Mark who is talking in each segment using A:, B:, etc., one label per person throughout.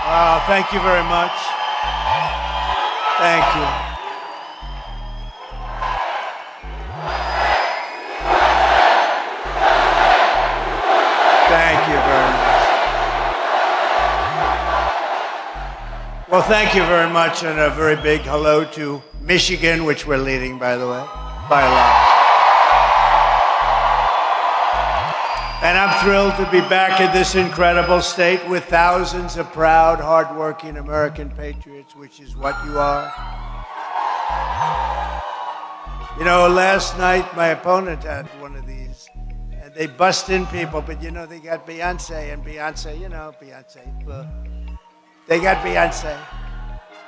A: Thank you very much. Thank you. Thank you very much. Well, thank you very much, and a very big hello to Michigan, which we're leading, by the way, by a lot. And I'm thrilled to be back in this incredible state with thousands of proud, hardworking American patriots, which is what you are. You know, last night my opponent had one of these, and they bust in people, but you know, they got Beyonce, and Beyonce, you know, Beyonce. They got Beyonce.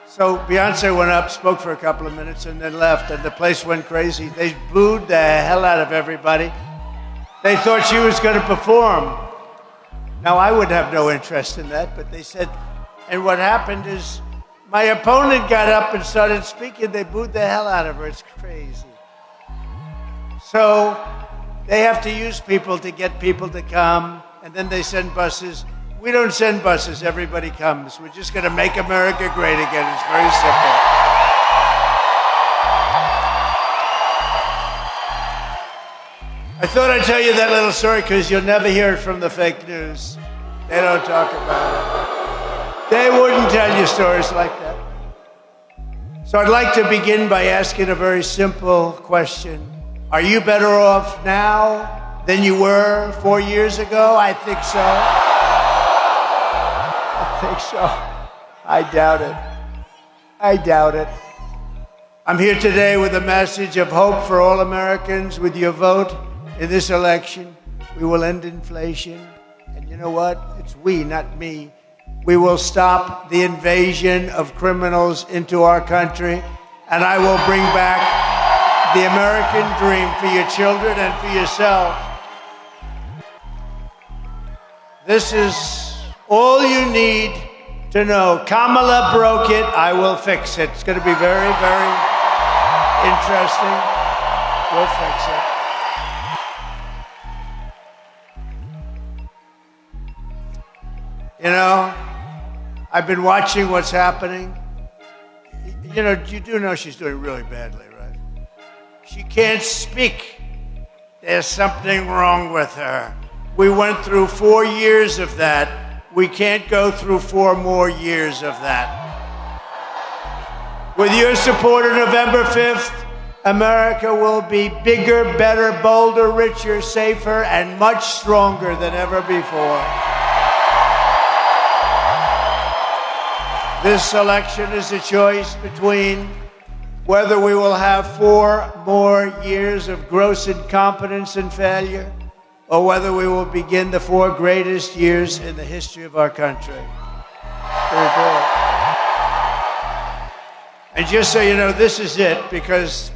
A: So Beyonce went up, spoke for a couple of minutes, and then left, and the place went crazy. They booed the hell out of everybody. They thought she was going to perform. Now, I would have no interest in that, but they said, and what happened is my opponent got up and started speaking. They booed the hell out of her. It's crazy. So they have to use people to get people to come, and then they send buses. We don't send buses. Everybody comes. We're just going to make America great again. It's very simple. I thought I'd tell you that little story because you'll never hear it from the fake news. They don't talk about it. They wouldn't tell you stories like that. So I'd like to begin by asking a very simple question. Are you better off now than you were 4 years ago? I think so. I think so. I doubt it. I doubt it. I'm here today with a message of hope for all Americans. With your vote in this election, we will end inflation. And you know what? It's we, not me. We will stop the invasion of criminals into our country, and I will bring back the American dream for your children and for yourself. This is all you need to know. Kamala broke it. I will fix it. It's going to be very, very interesting. We'll fix it. You know, I've been watching what's happening. You know, you do know she's doing really badly, right? She can't speak. There's something wrong with her. We went through 4 years of that. We can't go through 4 more years of that. With your support on November 5th, America will be bigger, better, bolder, richer, safer, and much stronger than ever before. This election is a choice between whether we will have 4 more years of gross incompetence and failure, or whether we will begin the 4 greatest years in the history of our country. Very good. And just so you know, this is it, because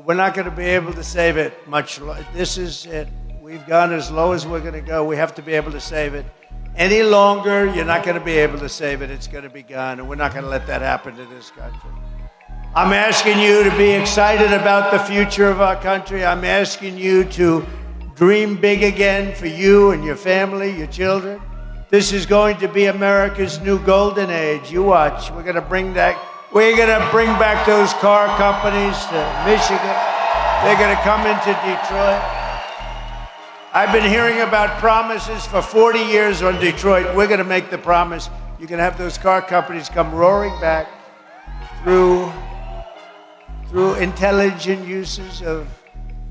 A: we're not going to be able to save it much. This is it. We've gone as low as we're going to go. We have to be able to save it. Any longer, you're not going to be able to save it. It's going to be gone, and we're not going to let that happen to this country. I'm asking you to be excited about the future of our country. I'm asking you to dream big again for you and your family, your children. This is going to be America's new golden age. You watch. We're going to bring back those car companies to Michigan. They're going to come into Detroit. I've been hearing about promises for 40 years on Detroit. We're going to make the promise. You're going to have those car companies come roaring back through intelligent uses of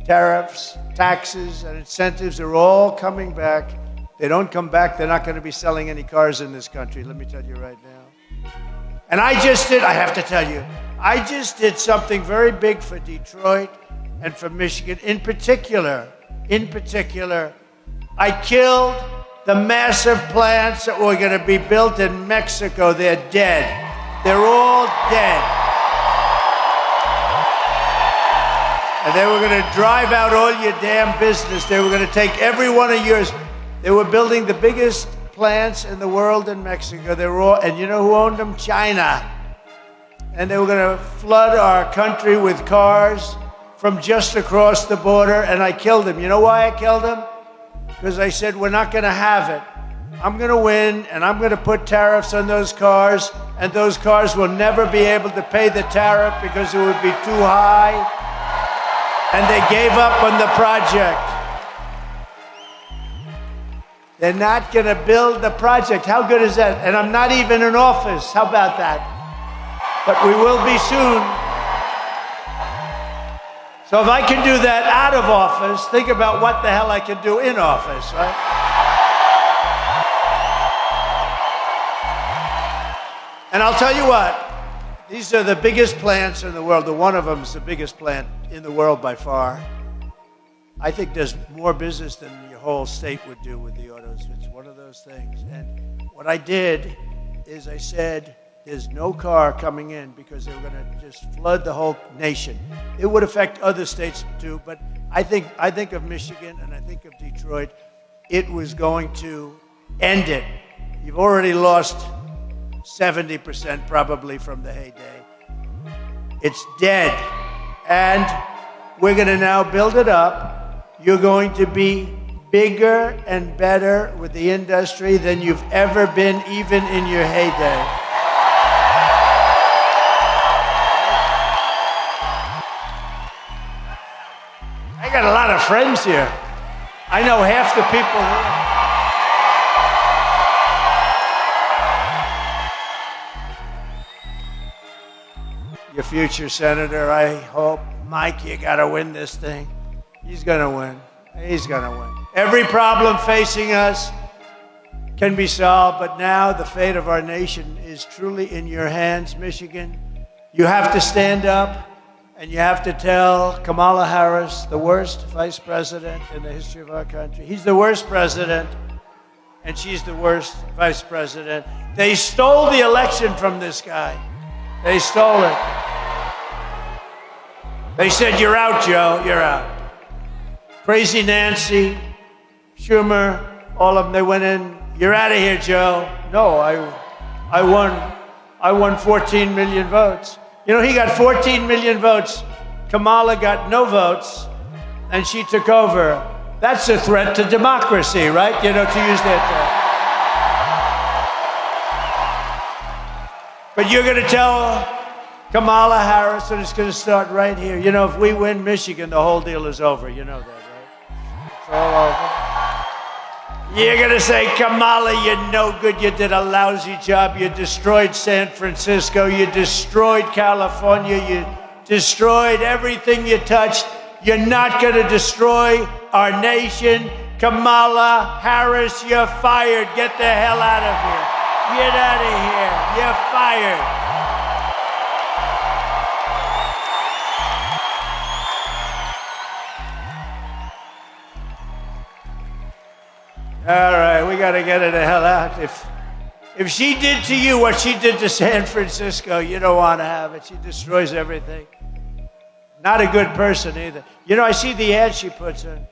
A: tariffs, taxes, and incentives. Are all coming back. They don't come back, they're not going to be selling any cars in this country. Let me tell you right now. And I have to tell you, I just did something very big for Detroit and for Michigan. In particular, I killed the massive plants that were going to be built in Mexico. They're dead. They're all dead. And they were going to drive out all your damn business. They were going to take every one of yours. They were building the biggest plants in the world in Mexico. They were all, and you know who owned them? China. And they were going to flood our country with cars from just across the border, and I killed him. You know why I killed him? Because I said, we're not going to have it. I'm going to win, and I'm going to put tariffs on those cars, and those cars will never be able to pay the tariff because it would be too high. And they gave up on the project. They're not going to build the project. How good is that? And I'm not even in office. How about that? But we will be soon. So if I can do that out of office, think about what the hell I can do in office, right? And I'll tell you what, these are the biggest plants in the world. One of them is the biggest plant in the world by far. I think there's more business than your whole state would do with the autos. It's one of those things. And what I did is I said, there's no car coming in because they were going to just flood the whole nation. It would affect other states too, but I think of Michigan and I think of Detroit. It was going to end it. You've already lost 70% probably from the heyday. It's dead. And we're going to now build it up. You're going to be bigger and better with the industry than you've ever been, even in your heyday. I got a lot of friends here. I know half the people here. Your future senator, I hope. Mike, you got to win this thing. He's going to win. He's going to win. Every problem facing us can be solved, but now the fate of our nation is truly in your hands, Michigan. You have to stand up and you have to tell Kamala Harris, the worst vice president in the history of our country. He's the worst president and she's the worst vice president. They stole the election from this guy. They stole it. They said, you're out, Joe, you're out. Crazy Nancy, Schumer, all of them, they went in, you're out of here, Joe. No, I won 14 million votes. You know, he got 14 million votes. Kamala got no votes, and she took over. That's a threat to democracy, right? You know, to use that term. But you're going to tell Kamala Harris that it's going to start right here. You know, if we win Michigan, the whole deal is over. You know that, right? It's all over. You're going to say, Kamala, you're no good. You did a lousy job. You destroyed San Francisco. You destroyed California. You destroyed everything you touched. You're not going to destroy our nation. Kamala Harris, you're fired. Get the hell out of here. Get out of here. You're fired. All right, we got to get her the hell out. If she did to you what she did to San Francisco, you don't want to have it. She destroys everything. Not a good person either. You know, I see the ad she puts in.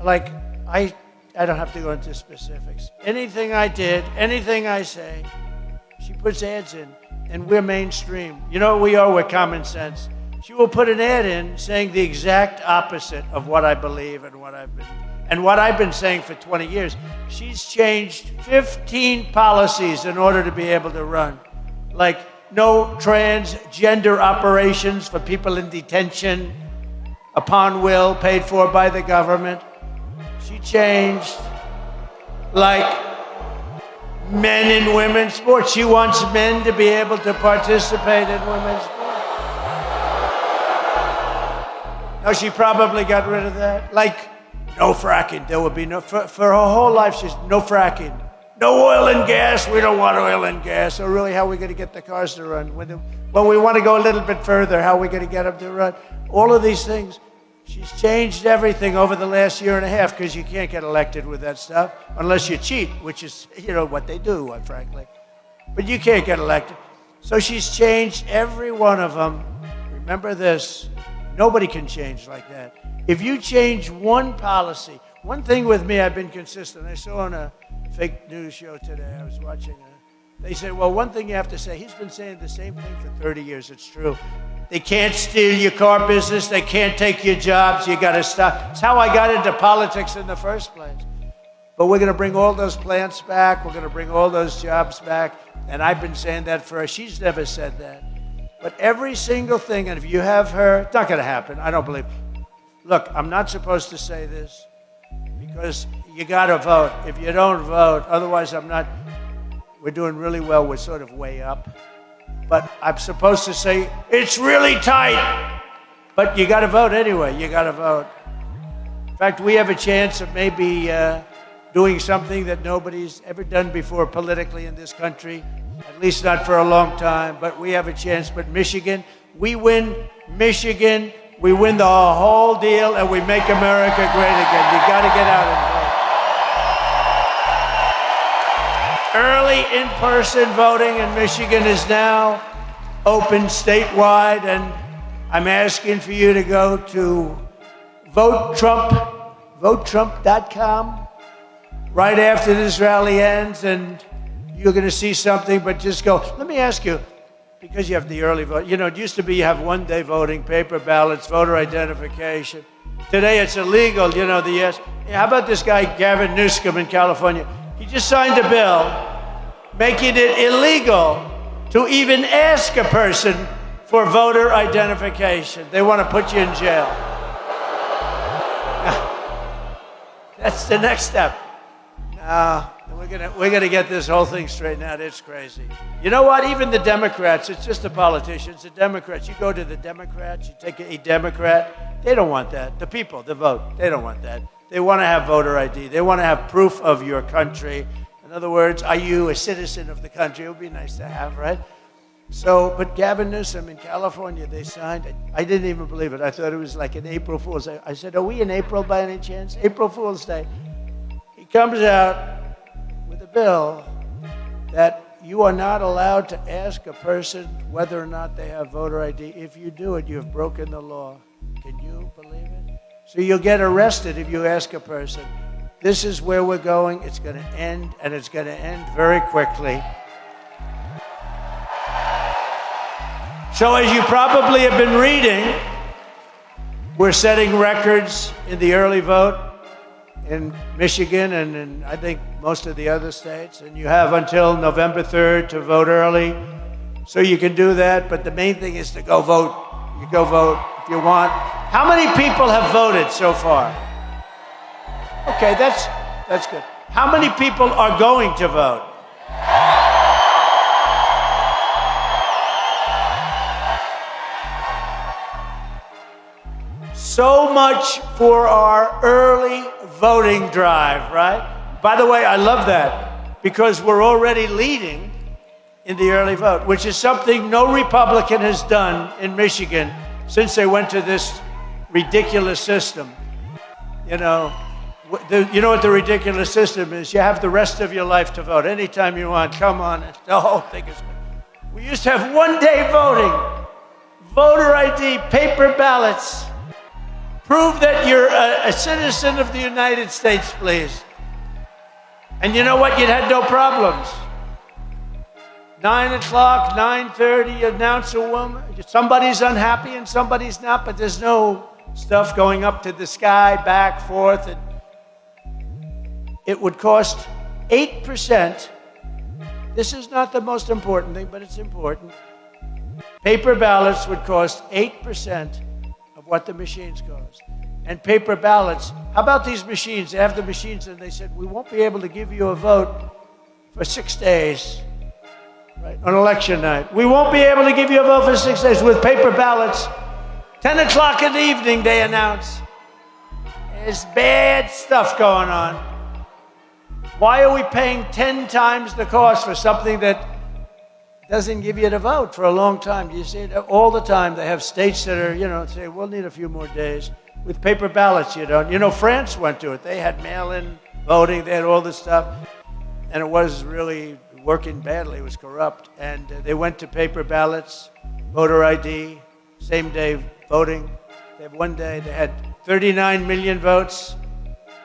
A: Like, I don't have to go into specifics. Anything I did, anything I say, she puts ads in, and we're mainstream. You know what we are? We're common sense. She will put an ad in saying the exact opposite of what I believe and what I've been saying for 20 years. She's changed 15 policies in order to be able to run. Like no transgender operations for people in detention upon will, paid for by the government. She changed like men in women's sports. She wants men to be able to participate in women's sports. No, she probably got rid of that. Like, no fracking. There would be no, for her whole life, she's no fracking. No oil and gas. We don't want oil and gas. So really, how are we going to get the cars to run? Well, we want to go a little bit further. How are we going to get them to run? All of these things. She's changed everything over the last year and a half because you can't get elected with that stuff unless you cheat, which is, you know, what they do, frankly. But you can't get elected. So she's changed every one of them. Remember this. Nobody can change like that. If you change one policy, one thing with me, I've been consistent. I saw on a fake news show today, I was watching it. They said, well, one thing you have to say, he's been saying the same thing for 30 years. It's true. They can't steal your car business. They can't take your jobs. You got to stop. It's how I got into politics in the first place. But we're going to bring all those plants back. We're going to bring all those jobs back. And I've been saying that for her. She's never said that. But every single thing, and if you have her, it's not going to happen. I don't believe it. Look, I'm not supposed to say this because you got to vote. If you don't vote, otherwise I'm not, we're doing really well. We're sort of way up. But I'm supposed to say, it's really tight. But you got to vote anyway. You got to vote. In fact, we have a chance of maybe doing something that nobody's ever done before politically in this country, at least not for a long time, but we have a chance. But Michigan, we win Michigan, we win the whole deal, and we make America great again. You got to get out and vote. Early in-person voting in Michigan is now open statewide, and I'm asking for you to go to votetrump.com right after this rally ends, and you're going to see something, but just go. Let me ask you, because you have the early vote, you know, it used to be you have one-day voting, paper ballots, voter identification. Today it's illegal, you know, the yes. How about this guy, Gavin Newsom in California? He just signed a bill making it illegal to even ask a person for voter identification. They want to put you in jail. That's the next step. We're gonna get this whole thing straightened out. It's crazy. You know what? Even the Democrats, it's just the politicians. The Democrats, you go to the Democrats, you take a Democrat, they don't want that. The people, the vote, they don't want that. They want to have voter ID. They want to have proof of your country. In other words, are you a citizen of the country? It would be nice to have, right? So, but Gavin Newsom in California, they signed it. I didn't even believe it. I thought it was like an April Fool's Day. I said, are we in April by any chance? April Fool's Day. He comes out with a bill that you are not allowed to ask a person whether or not they have voter ID. If you do it, you have broken the law. Can you believe it? So you'll get arrested if you ask a person. This is where we're going. It's going to end, and it's going to end very quickly. So as you probably have been reading, we're setting records in the early vote in Michigan and in, I think, most of the other states. And you have until November 3rd to vote early. So you can do that, but the main thing is to go vote. You go vote if you want. How many people have voted so far? Okay, that's good. How many people are going to vote? So much for our early voting drive, right? By the way, I love that because we're already leading in the early vote, which is something no Republican has done in Michigan since they went to this ridiculous system. You know what the ridiculous system is? You have the rest of your life to vote anytime you want. Come on, the whole thing is good. We used to have one-day voting, voter ID, paper ballots. Prove that you're a citizen of the United States, please. And you know what? You'd had no problems. 9 o'clock, 9:30, you announce a woman. Somebody's unhappy and somebody's not, but there's no stuff going up to the sky, back, forth. And it would cost 8%. This is not the most important thing, but it's important. Paper ballots would cost 8% of what the machines cost. And paper ballots, how about these machines? They have the machines and they said, we won't be able to give you a vote for 6 days, right? On election night. We won't be able to give you a vote for 6 days with paper ballots. 10 o'clock in the evening, they announce. There's bad stuff going on. Why are we paying 10 times the cost for something that doesn't give you the vote for a long time? You see it all the time. They have states that are, say, we'll need a few more days. With paper ballots, you don't. France went to it. They had mail-in voting. They had all this stuff. And it was really working badly. It was corrupt. And they went to paper ballots, voter ID, same-day voting. They had one day. They had 39 million votes.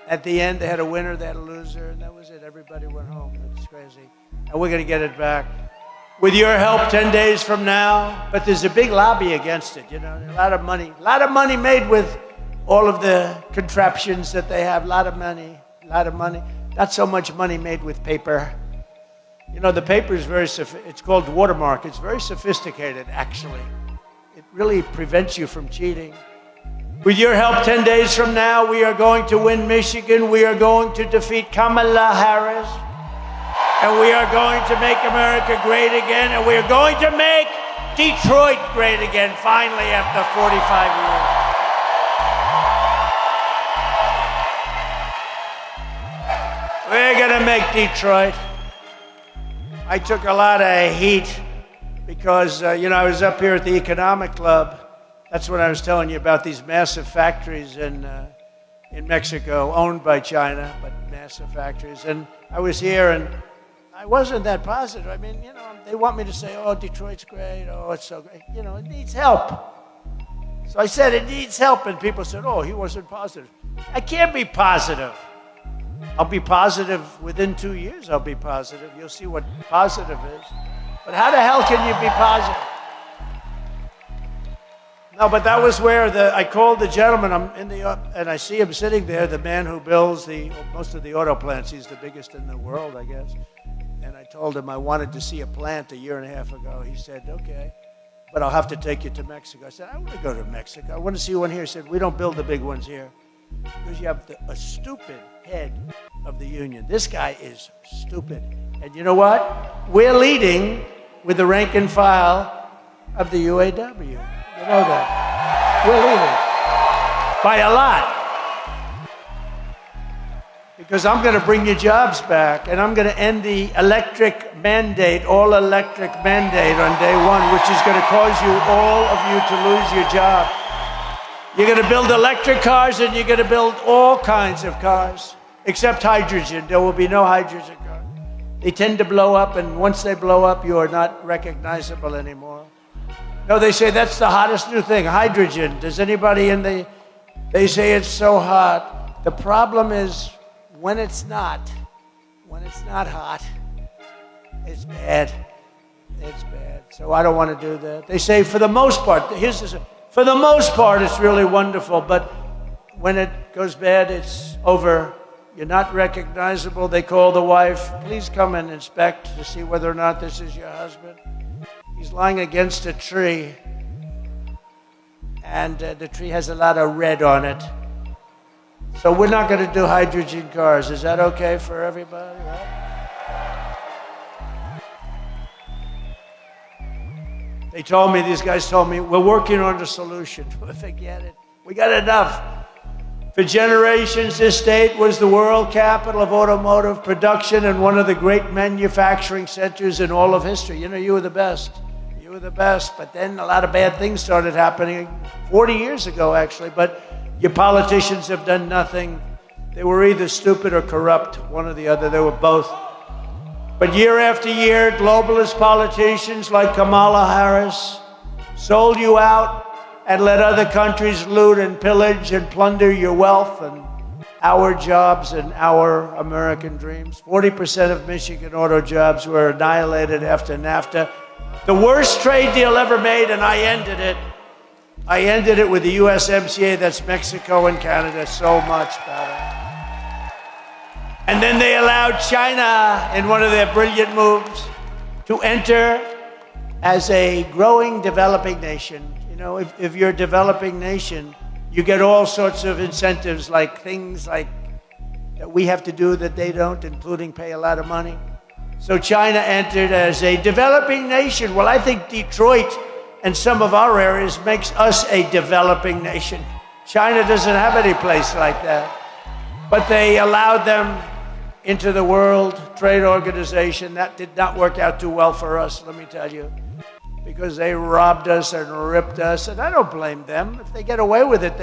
A: At the end, they had a winner, they had a loser, and that was it. Everybody went home. It's crazy. And we're going to get it back. With your help 10 days from now. But there's a big lobby against it, a lot of money. A lot of money made with all of the contraptions that they have. A lot of money. not so much money made with paper. You know, the paper is it's called watermark. It's very sophisticated, actually. It really prevents you from cheating. With your help, 10 days from now, we are going to win Michigan. We are going to defeat Kamala Harris. And we are going to make America great again. And we are going to make Detroit great again, finally, after 45 years. We're going to make Detroit. I took a lot of heat because, I was up here at the Economic Club. That's when I was telling you about these massive factories in Mexico, owned by China, but massive factories. And I was here, and I wasn't that positive. I mean, they want me to say, oh, Detroit's great, oh, it's so great. It needs help. So I said, it needs help, and people said, oh, he wasn't positive. I can't be positive. I'll be positive within 2 years, I'll be positive. You'll see what positive is. But how the hell can you be positive? No, but that was where I called the gentleman. I'm and I see him sitting there, the man who builds most of the auto plants. He's the biggest in the world, I guess. And I told him I wanted to see a plant a year and a half ago. He said, okay, but I'll have to take you to Mexico. I said, I want to go to Mexico. I want to see one here. He said, we don't build the big ones here because you have a stupid head of the union. This guy is stupid. And you know what? We're leading with the rank and file of the UAW. You know that. We're leaving. By a lot. Because I'm going to bring your jobs back, and I'm going to end the electric mandate, all electric mandate on day one, which is going to cause all of you to lose your job. You're going to build electric cars, and you're going to build all kinds of cars, except hydrogen. There will be no hydrogen cars. They tend to blow up, and once they blow up, you are not recognizable anymore. No, they say that's the hottest new thing, hydrogen. Does anybody they say it's so hot. The problem is when it's not hot, it's bad. It's bad. So I don't want to do that. They say for the most part, for the most part, it's really wonderful, but when it goes bad, it's over. You're not recognizable. They call the wife, please come and inspect to see whether or not this is your husband. He's lying against a tree, and the tree has a lot of red on it. So we're not going to do hydrogen cars. Is that okay for everybody? Right? These guys told me, we're working on the solution. Forget it. We got enough. For generations, this state was the world capital of automotive production and one of the great manufacturing centers in all of history. You were the best. You were the best. But then a lot of bad things started happening 40 years ago, actually. But your politicians have done nothing. They were either stupid or corrupt, one or the other. They were both. But year after year, globalist politicians like Kamala Harris sold you out and let other countries loot and pillage and plunder your wealth and our jobs and our American dreams. 40% of Michigan auto jobs were annihilated after NAFTA. The worst trade deal ever made, and I ended it. I ended it with the USMCA, that's Mexico and Canada, so much better. And then they allowed China, in one of their brilliant moves, to enter as a growing, developing nation. If you're a developing nation, you get all sorts of incentives, like things like that we have to do that they don't, including pay a lot of money. So China entered as a developing nation. Well, I think Detroit and some of our areas makes us a developing nation. China doesn't have any place like that. But they allowed them into the World Trade Organization. That did not work out too well for us, let me tell you, because they robbed us and ripped us, and I don't blame them. If they get away with it,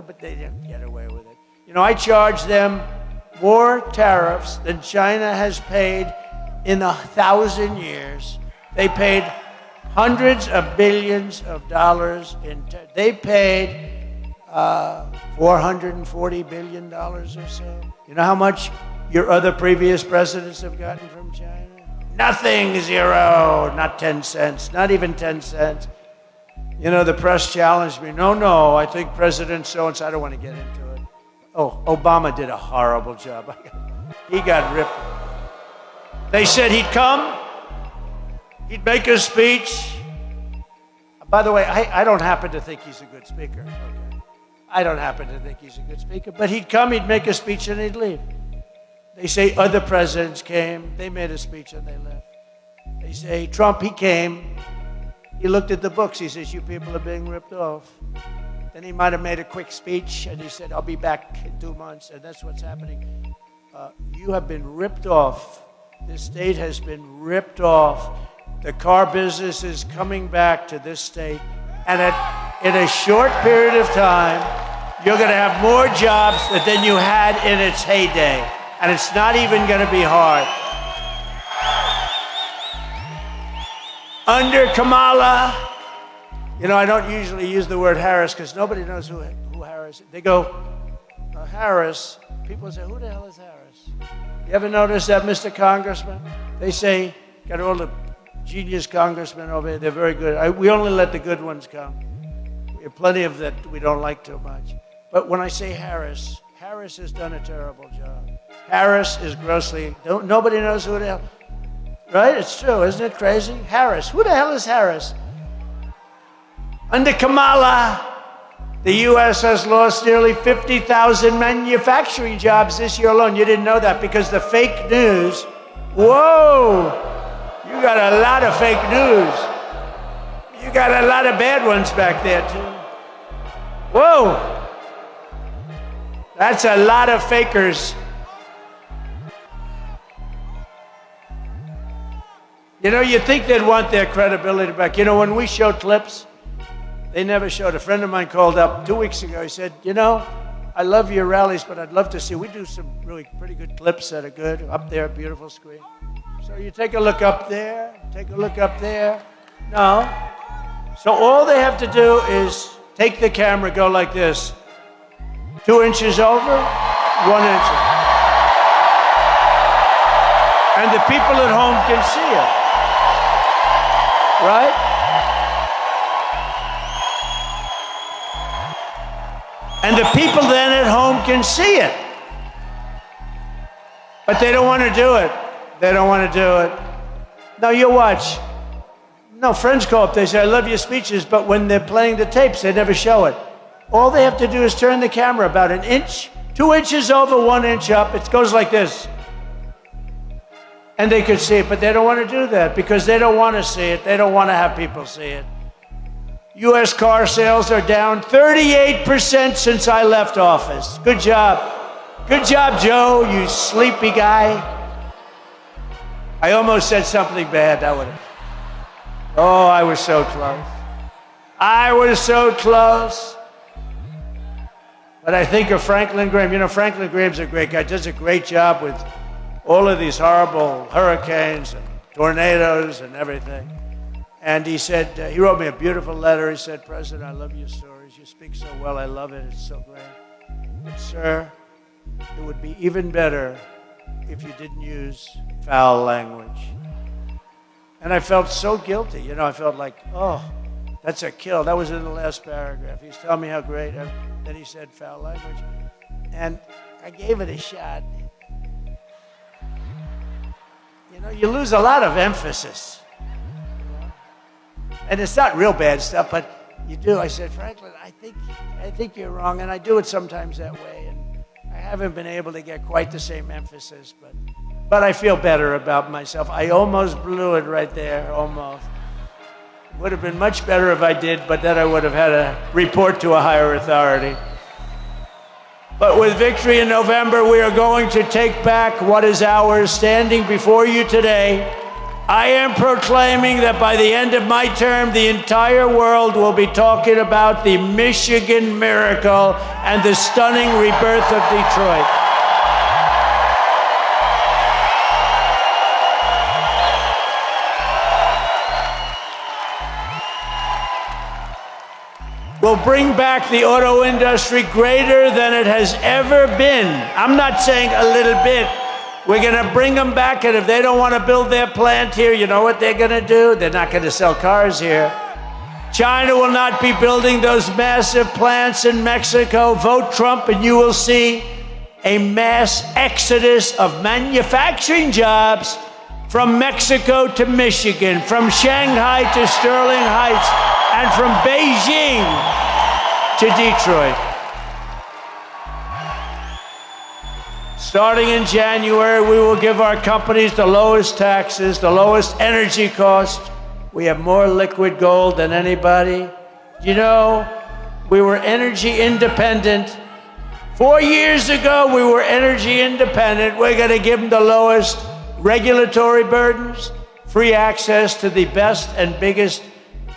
A: but they didn't get away with it. I charged them more tariffs than China has paid in 1,000 years. They paid hundreds of billions of dollars they paid $440 billion or so. You know how much your other previous presidents have gotten from China? Nothing, zero, not 10 cents, not even 10 cents. The press challenged me. No, I think President so-and-so, I don't want to get into it. Oh, Obama did a horrible job. He got ripped. They said he'd come, he'd make a speech. By the way, I don't happen to think he's a good speaker. Okay. I don't happen to think he's a good speaker, but he'd come, he'd make a speech, and he'd leave. They say other presidents came, they made a speech, and they left. They say Trump, he came, he looked at the books, he says, you people are being ripped off. Then he might have made a quick speech, and he said, I'll be back in 2 months, and that's what's happening. You have been ripped off. This state has been ripped off. The car business is coming back to this state, and in a short period of time, you're going to have more jobs than you had in its heyday, and it's not even going to be hard. Under Kamala, you know, I don't usually use the word Harris because nobody knows who Harris is. They go, Harris. People say, who the hell is Harris? You ever notice that, Mr. Congressman? They say, got all the genius congressmen over here. They're very good. We only let the good ones come. We have plenty of that we don't like too much. But when I say Harris, Harris has done a terrible job. Harris is grossly, nobody knows who the hell. Right? It's true. Isn't it crazy? Harris. Who the hell is Harris? Under Kamala, the U.S. has lost nearly 50,000 manufacturing jobs this year alone. You didn't know that because the fake news, whoa, you got a lot of fake news. You got a lot of bad ones back there, too. Whoa, that's a lot of fakers. You know, you think they'd want their credibility back. You know, when we show clips, they never showed. A friend of mine called up 2 weeks ago. He said, you know, I love your rallies, but I'd love to see. We do some really pretty good clips that are good up there, beautiful screen. So you take a look up there, take a look up there. No. So all they have to do is take the camera, go like this. 2 inches over, 1 inch. And the people at home can see it. Right? And the people then at home can see it. But they don't want to do it. They don't want to do it. Now you watch. No, friends call up, they say, I love your speeches, but when they're playing the tapes, they never show it. All they have to do is turn the camera about 1 inch, 2 inches over, 1 inch up. It goes like this. And they could see it, but they don't want to do that because they don't want to see it. They don't want to have people see it. U.S. car sales are down 38% since I left office. Good job. Good job, Joe, you sleepy guy. I almost said something bad. That would have. Oh, I was so close. I was so close. But I think of Franklin Graham. You know, Franklin Graham's a great guy. Does a great job with all of these horrible hurricanes and tornadoes and everything. And he said, he wrote me a beautiful letter. He said, President, I love your stories. You speak so well. I love it. It's so great. But, sir, it would be even better if you didn't use foul language. And I felt so guilty. You know, I felt like, oh, that's a kill. That was in the last paragraph. He's telling me how great. Then he said foul language. And I gave it a shot. You know, you lose a lot of emphasis. And it's not real bad stuff, but you do. I said, Franklin, I think you're wrong, and I do it sometimes that way. And I haven't been able to get quite the same emphasis, but I feel better about myself. I almost blew it right there, almost. It would have been much better if I did, but then I would have had to report to a higher authority. But with victory in November, we are going to take back what is ours. Standing before you today, I am proclaiming that by the end of my term, the entire world will be talking about the Michigan miracle and the stunning rebirth of Detroit. We'll bring back the auto industry greater than it has ever been. I'm not saying a little bit. We're going to bring them back, and if they don't want to build their plant here, you know what they're going to do? They're not going to sell cars here. China will not be building those massive plants in Mexico. Vote Trump, and you will see a mass exodus of manufacturing jobs from Mexico to Michigan, from Shanghai to Sterling Heights, and from Beijing to Detroit. Starting in January, we will give our companies the lowest taxes, the lowest energy cost. We have more liquid gold than anybody. You know, we were energy independent. 4 years ago, we were energy independent. We're going to give them the lowest regulatory burdens, free access to the best and biggest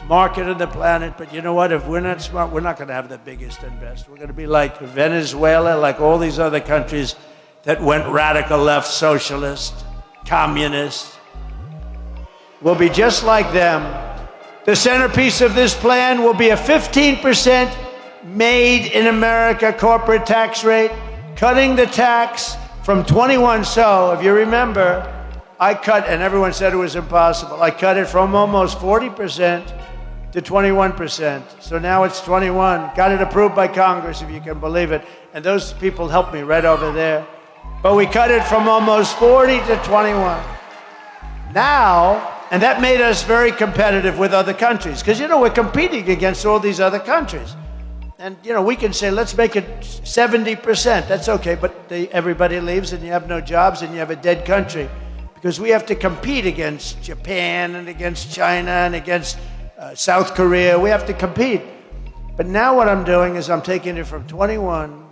A: market on the planet. But you know what? If we're not smart, we're not going to have the biggest and best. We're going to be like Venezuela, like all these other countries that went radical left, socialist, communist. We'll be just like them. The centerpiece of this plan will be a 15% made in America corporate tax rate, cutting the tax from 21. So if you remember, I cut, and everyone said it was impossible, I cut it from almost 40% to 21%. So now it's 21. Got it approved by Congress, if you can believe it. And those people helped me right over there. But we cut it from almost 40 to 21. Now, and that made us very competitive with other countries. Because, you know, we're competing against all these other countries. And, you know, we can say, let's make it 70%. That's okay, but everybody leaves and you have no jobs and you have a dead country. Because we have to compete against Japan and against China and against South Korea. We have to compete. But now what I'm doing is I'm taking it from 21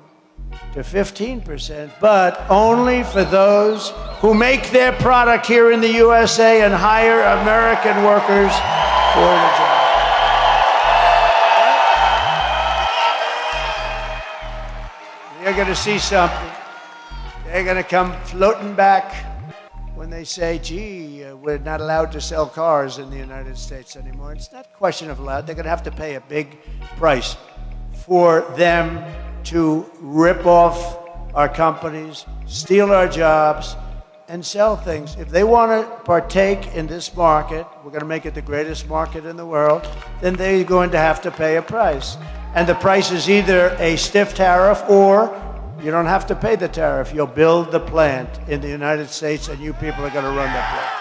A: to 15%, but only for those who make their product here in the USA and hire American workers for the job. They're going to see something. They're going to come floating back when they say, gee, we're not allowed to sell cars in the United States anymore. It's not a question of allowed. They're going to have to pay a big price for them to rip off our companies, steal our jobs, and sell things. If they want to partake in this market, we're going to make it the greatest market in the world, then they're going to have to pay a price. And the price is either a stiff tariff or you don't have to pay the tariff. You'll build the plant in the United States and you people are going to run the plant.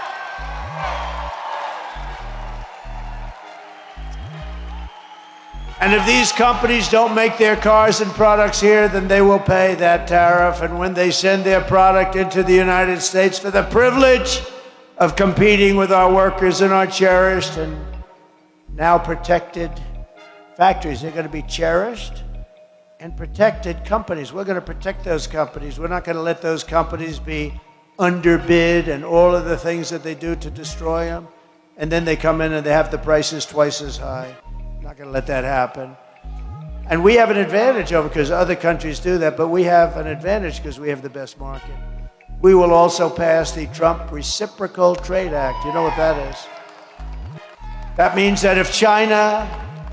A: And if these companies don't make their cars and products here, then they will pay that tariff. And when they send their product into the United States for the privilege of competing with our workers and our cherished and now protected factories, they're going to be cherished and protected companies. We're going to protect those companies. We're not going to let those companies be underbid and all of the things that they do to destroy them. And then they come in and they have the prices twice as high. Not going to let that happen. And we have an advantage over, because other countries do that, but we have an advantage because we have the best market. We will also pass the Trump Reciprocal Trade Act. You know what that is? That means that if China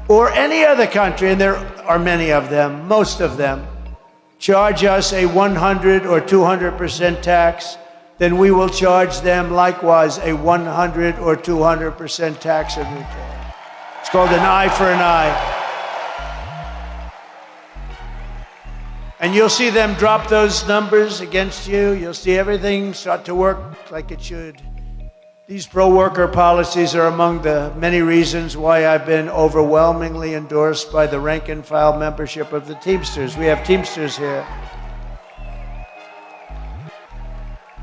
A: or any other country, and there are many of them, most of them, charge us a 100 or 200% tax, then we will charge them likewise a 100 or 200% tax in return. It's called an eye for an eye. And you'll see them drop those numbers against you. You'll see everything start to work like it should. These pro-worker policies are among the many reasons why I've been overwhelmingly endorsed by the rank-and-file membership of the Teamsters. We have Teamsters here.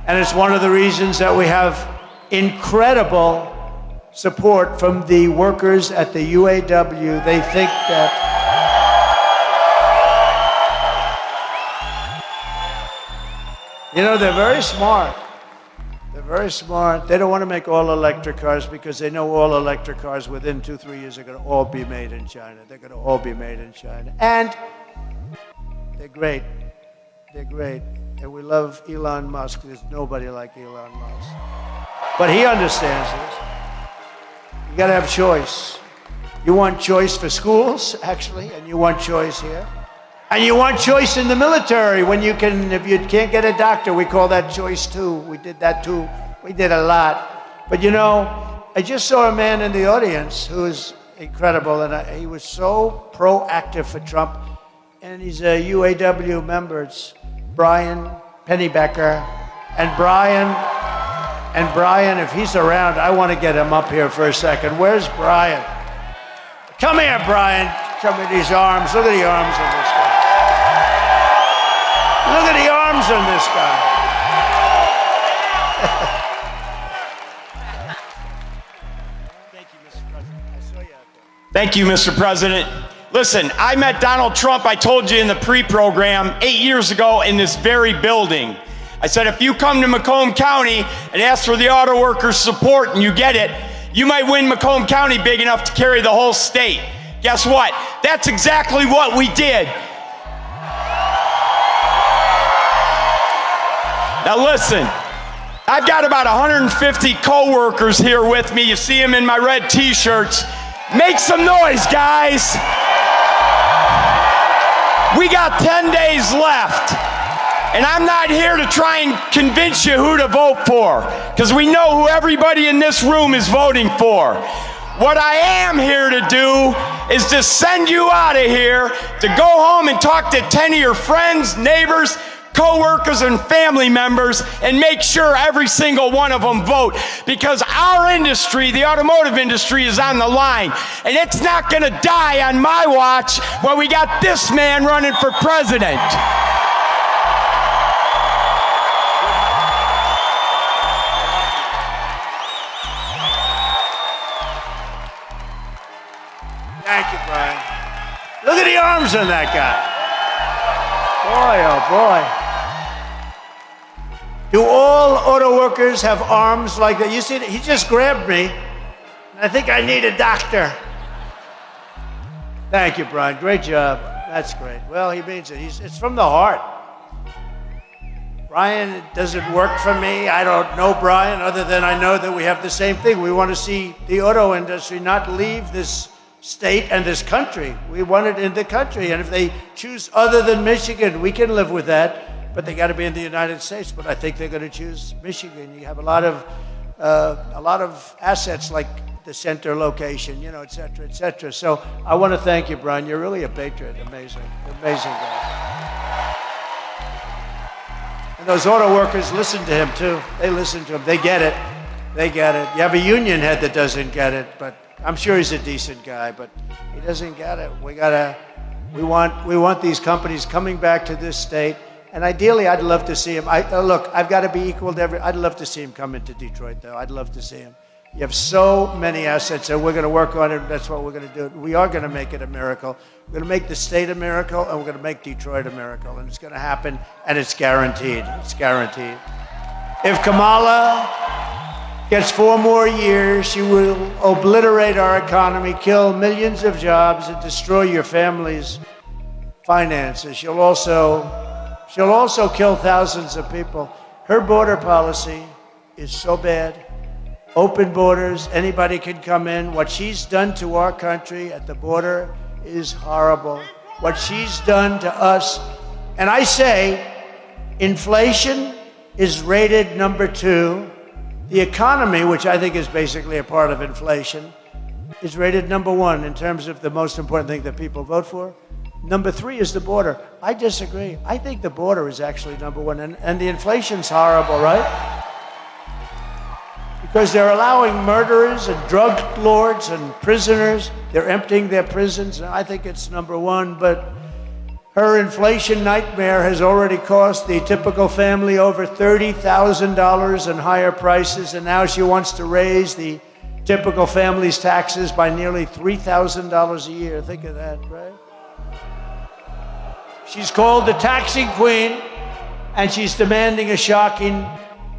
A: And it's one of the reasons that we have incredible support from the workers at the UAW. They think that you know, they're very smart. They're very smart. They don't want to make all electric cars because they know all electric cars within 2-3 years are going to all be made in China. They're going to all be made in China. And they're great. They're great. And we love Elon Musk. There's nobody like Elon Musk. But he understands this. You got to have choice. You want choice for schools, actually, and you want choice here. And you want choice in the military when you can, if you can't get a doctor, we call that choice too. We did that too. We did a lot. But you know, I just saw a man in the audience who is incredible, and he was so proactive for Trump, and he's a UAW member. It's Brian Pennybecker. And Brian, if he's around, I want to get him up here for a second. Where's Brian? Come here, Brian. Show me these arms. Look at the arms on this guy. Look at the arms on this guy. Thank you, Mr. President. I saw you out there.
B: Thank you, Mr. President. Listen, I met Donald Trump, I told you in the pre-program, 8 years ago in this very building. I said, if you come to Macomb County and ask for the auto workers' support and you get it, you might win Macomb County big enough to carry the whole state. Guess what? That's exactly what we did. Now listen, I've got about 150 co-workers here with me. You see them in my red t-shirts. Make some noise, guys. We got 10 days left. And I'm not here to try and convince you who to vote for, because we know who everybody in this room is voting for. What I am here to do is to send you out of here to go home and talk to 10 of your friends, neighbors, co-workers, and family members and make sure every single one of them vote, because our industry, the automotive industry, is on the line, and it's not going to die on my watch when we got this man running for president.
A: Thank you, Brian. Look at the arms on that guy. Boy, oh boy. Do all auto workers have arms like that? You see, he just grabbed me. I think I need a doctor. Thank you, Brian. Great job. That's great. Well, he means it. It's from the heart. Brian, it doesn't work for me. I don't know Brian, other than I know that we have the same thing. We want to see the auto industry not leave this state and this country. We want it in the country. And if they choose other than Michigan, we can live with that. But they got to be in the United States. But I think they're going to choose Michigan. You have a lot of assets like the center location, you know, et cetera, et cetera. So I want to thank you, Brian. You're really a patriot. Amazing, amazing guy. And those auto workers listen to him too. They listen to him. They get it. They get it. You have a union head that doesn't get it, but I'm sure he's a decent guy, but he doesn't get it. We want these companies coming back to this state, and ideally, I'd love to see him. Look, I've got to be equal to I'd love to see him come into Detroit, though. I'd love to see him. You have so many assets, and we're going to work on it. That's what we're going to do. We are going to make it a miracle. We're going to make the state a miracle, and we're going to make Detroit a miracle, and it's going to happen, and it's guaranteed. It's guaranteed. If Kamala gets 4 more years, she will obliterate our economy, kill millions of jobs, and destroy your family's finances. She'll also kill thousands of people. Her border policy is so bad. Open borders, anybody can come in. What she's done to our country at the border is horrible. What she's done to us, and I say, inflation is rated number 2. The economy, which I think is basically a part of inflation, is rated number 1 in terms of the most important thing that people vote for. Number 3 is the border. I disagree. I think the border is actually number 1, and the inflation's horrible, right? Because they're allowing murderers and drug lords and prisoners, they're emptying their prisons, and I think it's number 1, but her inflation nightmare has already cost the typical family over $30,000 in higher prices, and now she wants to raise the typical family's taxes by nearly $3,000 a year. Think of that, right? She's called the taxing queen, and she's demanding a shocking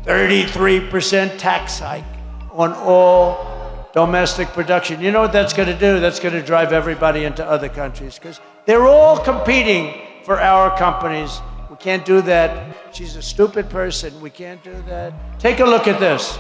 A: 33% tax hike on all domestic production. You know what that's going to do? That's going to drive everybody into other countries, because they're all competing for our companies. We can't do that. She's a stupid person. We can't do that. Take a look at this.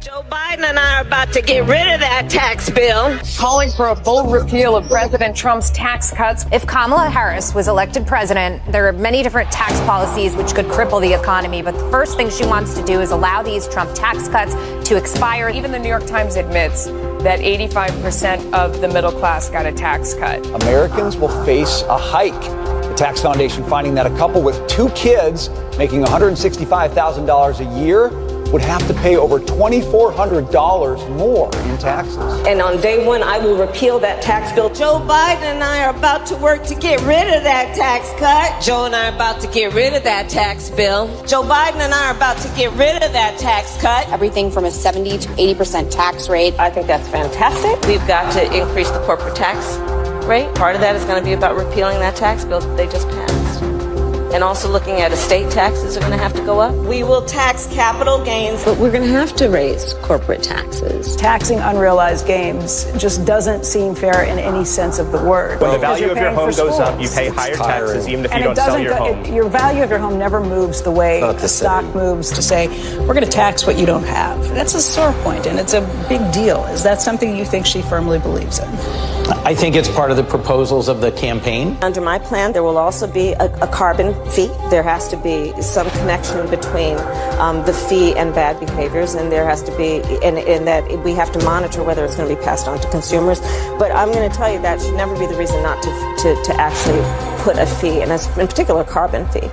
C: Joe Biden and I are about to get rid of that tax bill.
D: Calling for a full repeal of President Trump's tax cuts.
E: If Kamala Harris was elected president, there are many different tax policies which could cripple the economy. But the first thing she wants to do is allow these Trump tax cuts to expire.
D: Even the New York Times admits that 85% of the middle class got a tax cut.
F: Americans will face a hike The Tax Foundation finding that a couple with 2 kids making $165,000 a year would have to pay over $2,400 more in taxes.
C: And on day one, I will repeal that tax bill. Joe Biden and I are about to work to get rid of that tax cut. Joe and I are about to get rid of that tax bill. Joe Biden and I are about to get rid of that tax cut.
G: Everything from a 70 to 80% tax rate.
C: I think that's fantastic. We've got to increase the corporate tax rate. Part of that is going to be about repealing that tax bill that they just passed. And also looking at estate taxes are going to have to go up. We will tax capital gains, but we're going to have to raise corporate taxes.
H: Taxing unrealized gains just doesn't seem fair in any sense of the word.
I: When the value of your home goes up, you pay higher taxes even if you don't sell your home.
H: Your value of your home never moves the way the stock moves to say, we're going to tax what you don't have. That's a sore point, and it's a big deal. Is that something you think she firmly believes in?
J: I think it's part of the proposals of the campaign.
C: Under my plan, there will also be a carbon fee. There has to be some connection between the fee and bad behaviors, and there has to be, in that we have to monitor whether it's going to be passed on to consumers. But I'm going to tell you that should never be the reason not to actually put a fee, and in particular, a carbon fee.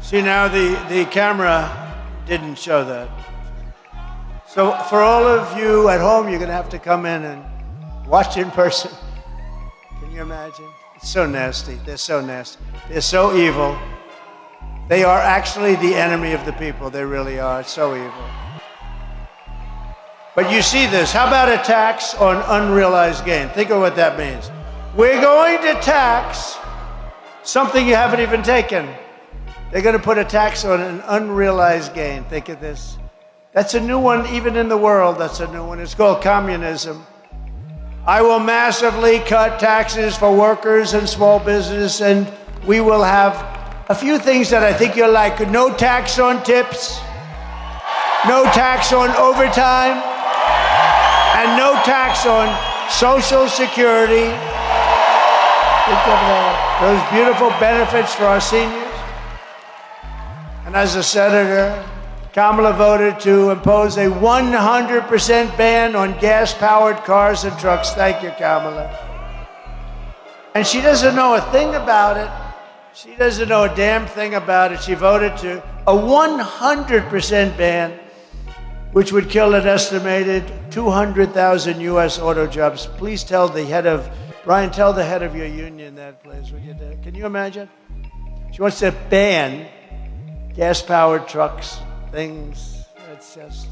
A: See, now the camera didn't show that. So for all of you at home, you're going to have to come in and watch in person. Can you imagine? It's so nasty. They're so nasty. They're so evil. They are actually the enemy of the people. They really are. It's so evil. But you see this. How about a tax on unrealized gain? Think of what that means. We're going to tax something you haven't even taken. They're going to put a tax on an unrealized gain. Think of this. That's a new one, even in the world. That's a new one. It's called communism. I will massively cut taxes for workers and small business, and we will have a few things that I think you'll like. No tax on tips, no tax on overtime, and no tax on Social Security. Think of that. Those beautiful benefits for our seniors. And as a senator, Kamala voted to impose a 100% ban on gas-powered cars and trucks. Thank you, Kamala. And she doesn't know a thing about it. She doesn't know a damn thing about it. She voted to a 100% ban, which would kill an estimated 200,000 U.S. auto jobs. Please tell the head of, Brian, tell the head of your union that, please. Would you do? Can you imagine? She wants to ban gas-powered trucks, things. It's just,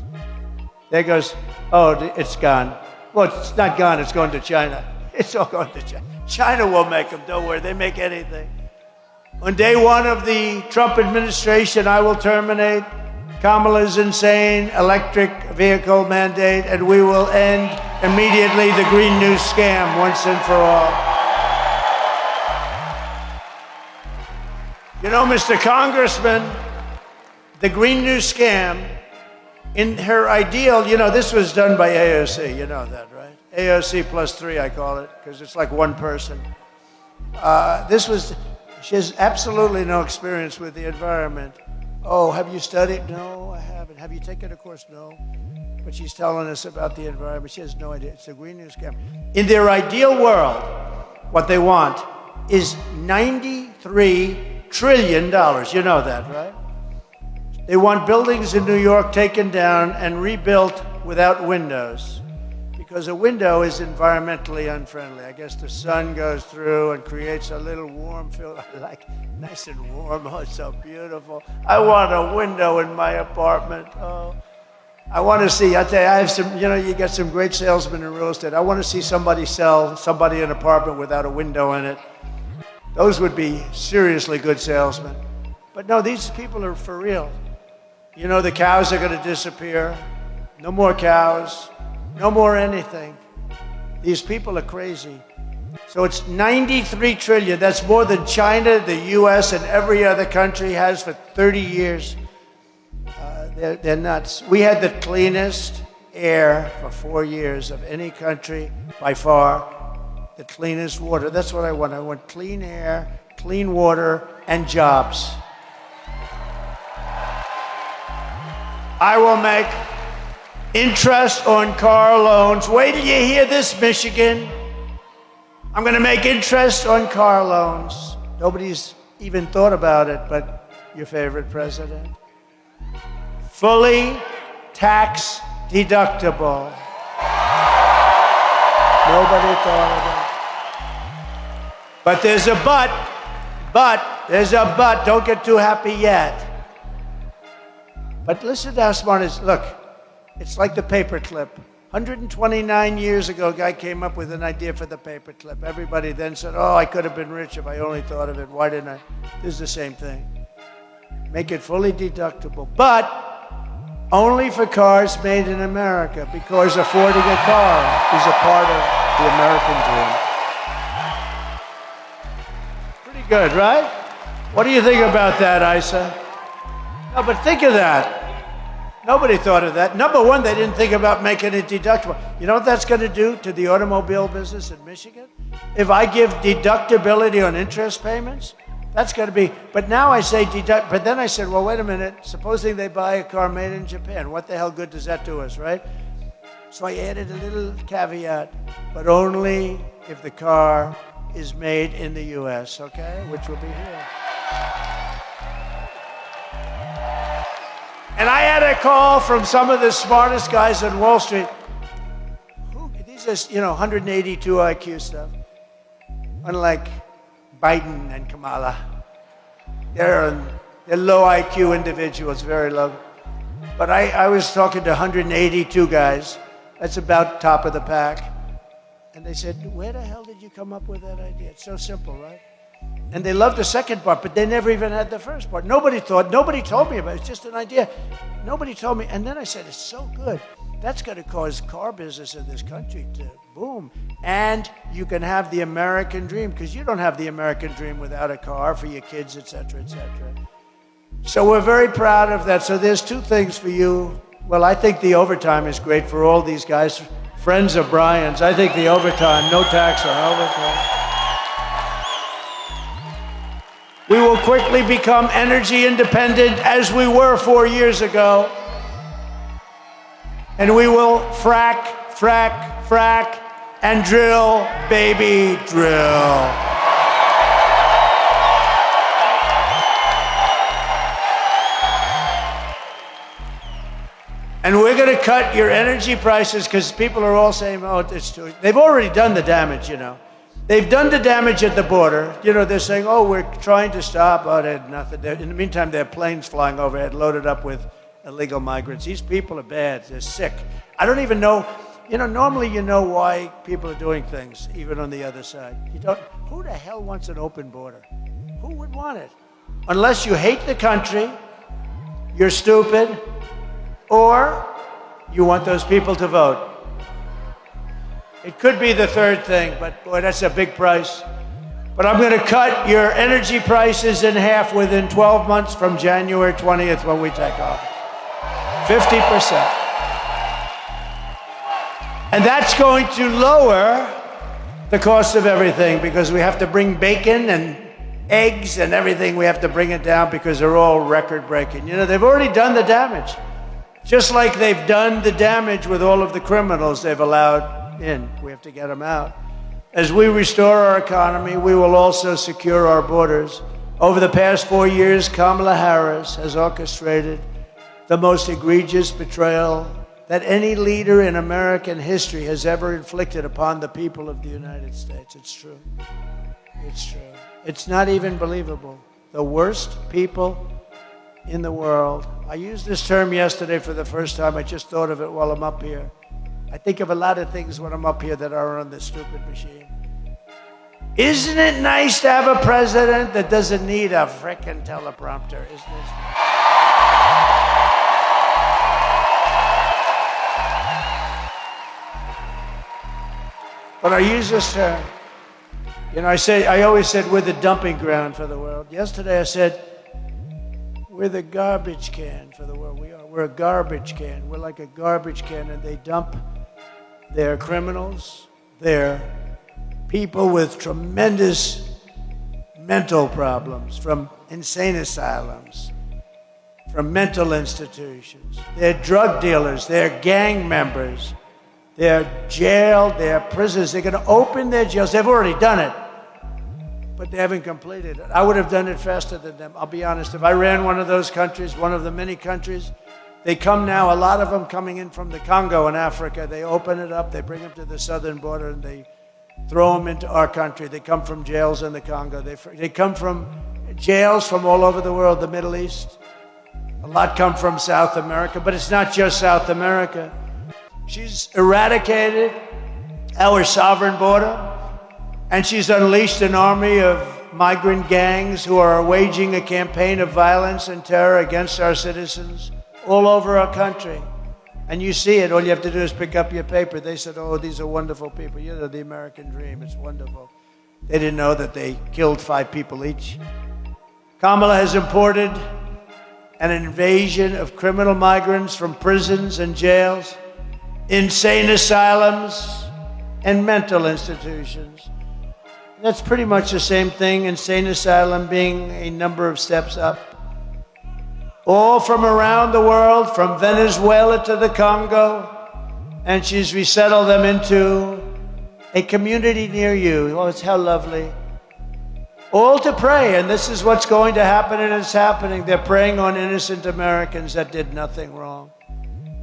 A: there goes, oh, it's gone. Well, it's not gone, it's going to China. It's all going to China. China will make them, don't worry, they make anything. On day one of the Trump administration, I will terminate Kamala's insane electric vehicle mandate, and we will end immediately the Green New scam once and for all. You know, Mr. Congressman, the Green New scam, in her ideal, you know, this was done by AOC, you know that, right? AOC plus 3, I call it, because it's like one person. She has absolutely no experience with the environment. Oh, have you studied? No, I haven't. Have you taken a course? No. But she's telling us about the environment. She has no idea. It's a Green New scam. In their ideal world, what they want is $93 trillion. You know that, right? They want buildings in New York taken down and rebuilt without windows, because a window is environmentally unfriendly. I guess the sun goes through and creates a little warm feel. I like nice and warm. Oh, it's so beautiful. I want a window in my apartment. Oh, I want to see. I tell you, I have some. You know, you get some great salesmen in real estate. I want to see somebody sell somebody an apartment without a window in it. Those would be seriously good salesmen. But no, these people are for real. You know, the cows are going to disappear. No more cows. No more anything. These people are crazy. So it's 93 trillion. That's more than China, the U.S., and every other country has for 30 years. They're nuts. We had the cleanest air for 4 years of any country by far. The cleanest water. That's what I want. I want clean air, clean water, and jobs. I will make interest on car loans. Wait till you hear this, Michigan. I'm going to make interest on car loans. Nobody's even thought about it, but your favorite president. Fully tax deductible. Nobody thought of it. But there's a there's a but. Don't get too happy yet. But listen to how smart it is. Look, it's like the paperclip. 129 years ago, a guy came up with an idea for the paperclip. Everybody then said, oh, I could have been rich if I only thought of it. Why didn't I? This is the same thing. Make it fully deductible, but only for cars made in America, because affording a car is a part of the American dream. Pretty good, right? What do you think about that, Isa? No, but think of that. Nobody thought of that. Number one, they didn't think about making it deductible. You know what that's going to do to the automobile business in Michigan? If I give deductibility on interest payments, that's going to be, but now I say deduct, but then I said, well, wait a minute, supposing they buy a car made in Japan, what the hell good does that do us, right? So I added a little caveat, but only if the car is made in the US, okay? Which will be here. And I had a call from some of the smartest guys on Wall Street. These are, 182 IQ stuff. Unlike Biden and Kamala. They're low IQ individuals, very low. But I was talking to 182 guys. That's about top of the pack. And they said, where the hell did you come up with that idea? It's so simple, right? And they loved the second part, but they never even had the first part. Nobody told me about it. It's just an idea. Nobody told me. And then I said, it's so good. That's going to cause car business in this country to boom. And you can have the American dream, because you don't have the American dream without a car for your kids, et cetera, et cetera. So we're very proud of that. So there's two things for you. Well, I think the overtime is great for all these guys, friends of Brian's. I think the overtime, no tax on overtime. We will quickly become energy independent as we were 4 years ago. And we will frack, frack, frack, and drill, baby, drill. And we're going to cut your energy prices, because people are all saying, oh, it's too... They've already done the damage, They've done the damage at the border. They're saying, oh, we're trying to stop. Oh, they had nothing. In the meantime, there are planes flying overhead loaded up with illegal migrants. These people are bad. They're sick. I don't even know. Normally you know why people are doing things, even on the other side. You don't. Who the hell wants an open border? Who would want it? Unless you hate the country, you're stupid, or you want those people to vote. It could be the third thing, but boy, that's a big price. But I'm going to cut your energy prices in half within 12 months from January 20th when we take off. 50%. And that's going to lower the cost of everything, because we have to bring bacon and eggs and everything. We have to bring it down because they're all record-breaking. They've already done the damage. Just like they've done the damage with all of the criminals they've allowed in. We have to get them out. As we restore our economy, we will also secure our borders. Over the past 4 years, Kamala Harris has orchestrated the most egregious betrayal that any leader in American history has ever inflicted upon the people of the United States. It's true. It's true. It's not even believable. The worst people in the world. I used this term yesterday for the first time. I just thought of it while I'm up here. I think of a lot of things when I'm up here that are on this stupid machine. Isn't it nice to have a president that doesn't need a frickin' teleprompter? Isn't it? But I use this term. I always said we're the dumping ground for the world. Yesterday I said we're the garbage can for the world. We're a garbage can. We're like a garbage can, and they dump their criminals, their people with tremendous mental problems from insane asylums, from mental institutions. They're drug dealers. They're gang members. They're jailed. They're prisoners. They're going to open their jails. They've already done it, but they haven't completed it. I would have done it faster than them. I'll be honest. If I ran one of those countries, one of the many countries, they come now, a lot of them coming in from the Congo in Africa. They open it up. They bring them to the southern border, and they throw them into our country. They come from jails in the Congo. They come from jails from all over the world, the Middle East. A lot come from South America, but it's not just South America. She's eradicated our sovereign border, and she's unleashed an army of migrant gangs who are waging a campaign of violence and terror against our citizens all over our country. And you see it. All you have to do is pick up your paper. They said, oh, these are wonderful people. You know, the American dream. It's wonderful. They didn't know that they killed 5 people each. Kamala has imported an invasion of criminal migrants from prisons and jails, insane asylums, and mental institutions. That's pretty much the same thing, insane asylum being a number of steps up. All from around the world, from Venezuela to the Congo, and she's resettled them into a community near you. Oh, it's how lovely. All to pray, and this is what's going to happen, and it's happening. They're preying on innocent Americans that did nothing wrong.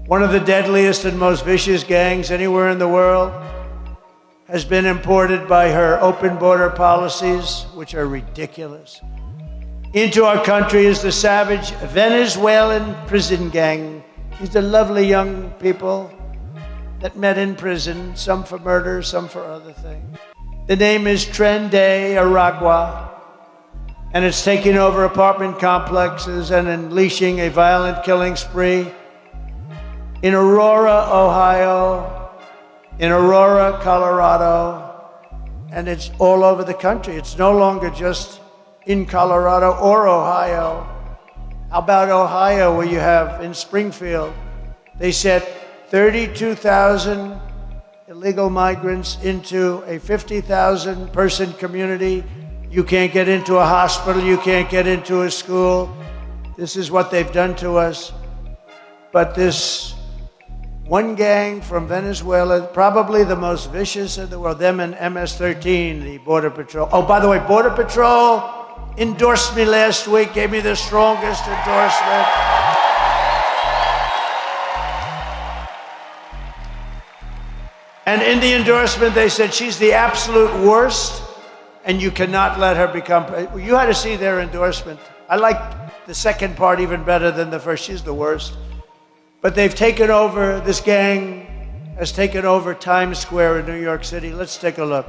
A: One of the deadliest and most vicious gangs anywhere in the world has been imported by her open border policies, which are ridiculous. Into our country is the savage Venezuelan prison gang. These are lovely young people that met in prison, some for murder, some for other things. The name is Tren de Aragua, and it's taking over apartment complexes and unleashing a violent killing spree in Aurora, Ohio, in Aurora, Colorado, and it's all over the country. It's no longer just in Colorado or Ohio. How about Ohio, where you have in Springfield, they set 32,000 illegal migrants into a 50,000 person community. You can't get into a hospital, you can't get into a school. This is what they've done to us. But this one gang from Venezuela, probably the most vicious in the world, them and MS-13, the Border Patrol. Oh, by the way, Border Patrol endorsed me last week, gave me the strongest endorsement. And in the endorsement, they said she's the absolute worst, and you cannot let her become. You had to see their endorsement. I like the second part even better than the first. She's the worst. But they've taken over, this gang has taken over Times Square in New York City. Let's take a look.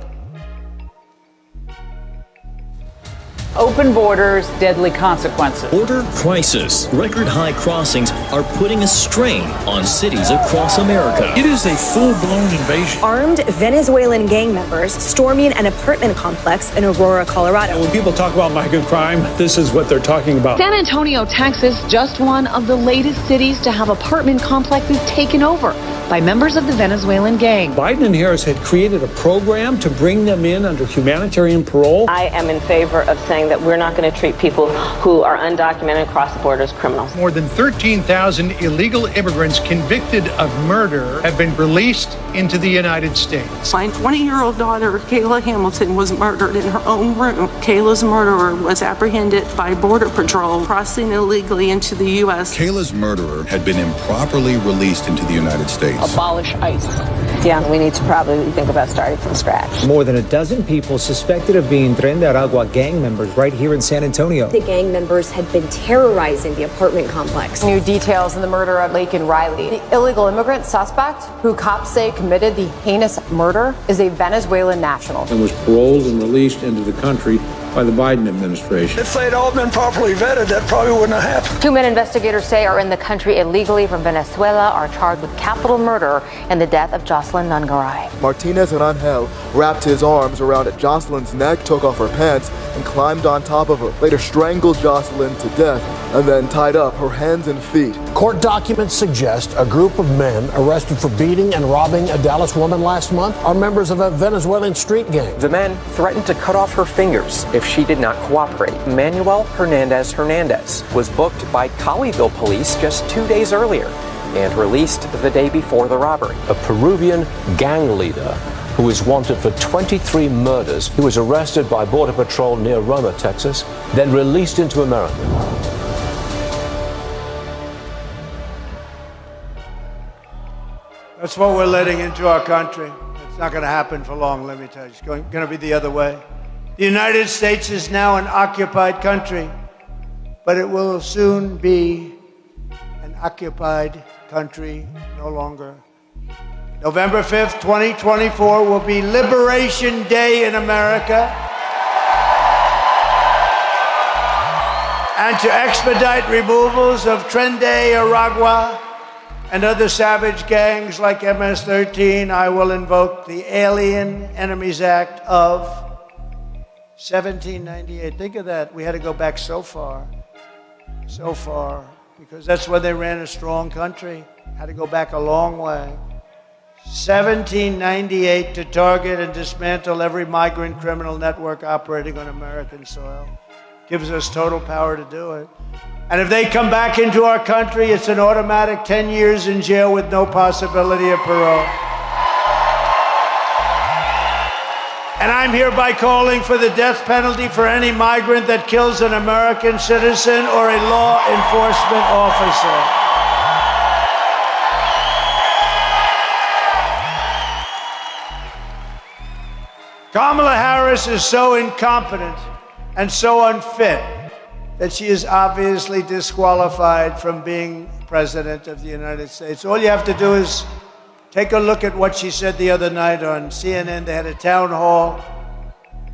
H: Open borders, deadly consequences.
K: Border crisis. Record high crossings are putting a strain on cities across America.
L: It is a full-blown invasion.
M: Armed Venezuelan gang members storming an apartment complex in Aurora, Colorado.
L: When people talk about migrant crime, this is what they're talking about.
D: San Antonio, Texas, just one of the latest cities to have apartment complexes taken over by members of the Venezuelan gang.
L: Biden and Harris had created a program to bring them in under humanitarian parole.
C: I am in favor of saying that we're not going to treat people who are undocumented across the border as criminals.
N: More than 13,000 illegal immigrants convicted of murder have been released into the United States.
O: My 20-year-old daughter, Kayla Hamilton, was murdered in her own room. Kayla's murderer was apprehended by Border Patrol crossing illegally into the U.S.
P: Kayla's murderer had been improperly released into the United States.
C: Abolish ICE. Yeah, we need to probably think about starting from scratch.
Q: More than a dozen people suspected of being Tren de Aragua gang members right here in San Antonio.
M: The gang members had been terrorizing the apartment complex.
E: New details in the murder of Laken Riley. The illegal immigrant suspect, who cops say committed the heinous murder, is a Venezuelan national.
L: And was paroled and released into the country by the Biden administration.
R: If they'd all been properly vetted, that probably wouldn't have happened.
E: 2 men investigators say are in the country illegally from Venezuela are charged with capital murder in the death of Jocelyn Nungaray.
S: Martinez and Angel wrapped his arms around Jocelyn's neck, took off her pants, and climbed on top of her. Later strangled Jocelyn to death and then tied up her hands and feet.
T: Court documents suggest a group of men arrested for beating and robbing a Dallas woman last month are members of a Venezuelan street gang.
I: The men threatened to cut off her fingers if
U: she did not cooperate. Manuel Hernandez was booked by Colleyville police just 2 days earlier and released the day before the robbery.
T: A Peruvian gang leader who is wanted for 23 murders. He was arrested by Border Patrol near Roma, Texas, then released into America.
A: That's what we're letting into our country. It's not going to happen for long, let me tell you. It's going to be the other way. The United States is now an occupied country, but it will soon be an occupied country no longer. November 5th, 2024 will be Liberation Day in America. And to expedite removals of Trende Aragua and other savage gangs like MS-13, I will invoke the Alien Enemies Act of 1798. Think of that. We had to go back so far, because that's when they ran a strong country. Had to go back a long way. 1798 to target and dismantle every migrant criminal network operating on American soil. Gives us total power to do it. And if they come back into our country, it's an automatic 10 years in jail with no possibility of parole. And I'm hereby calling for the death penalty for any migrant that kills an American citizen or a law enforcement officer. Kamala Harris is so incompetent and so unfit that she is obviously disqualified from being president of the United States. All you have to do is take a look at what she said the other night on CNN. They had a town hall.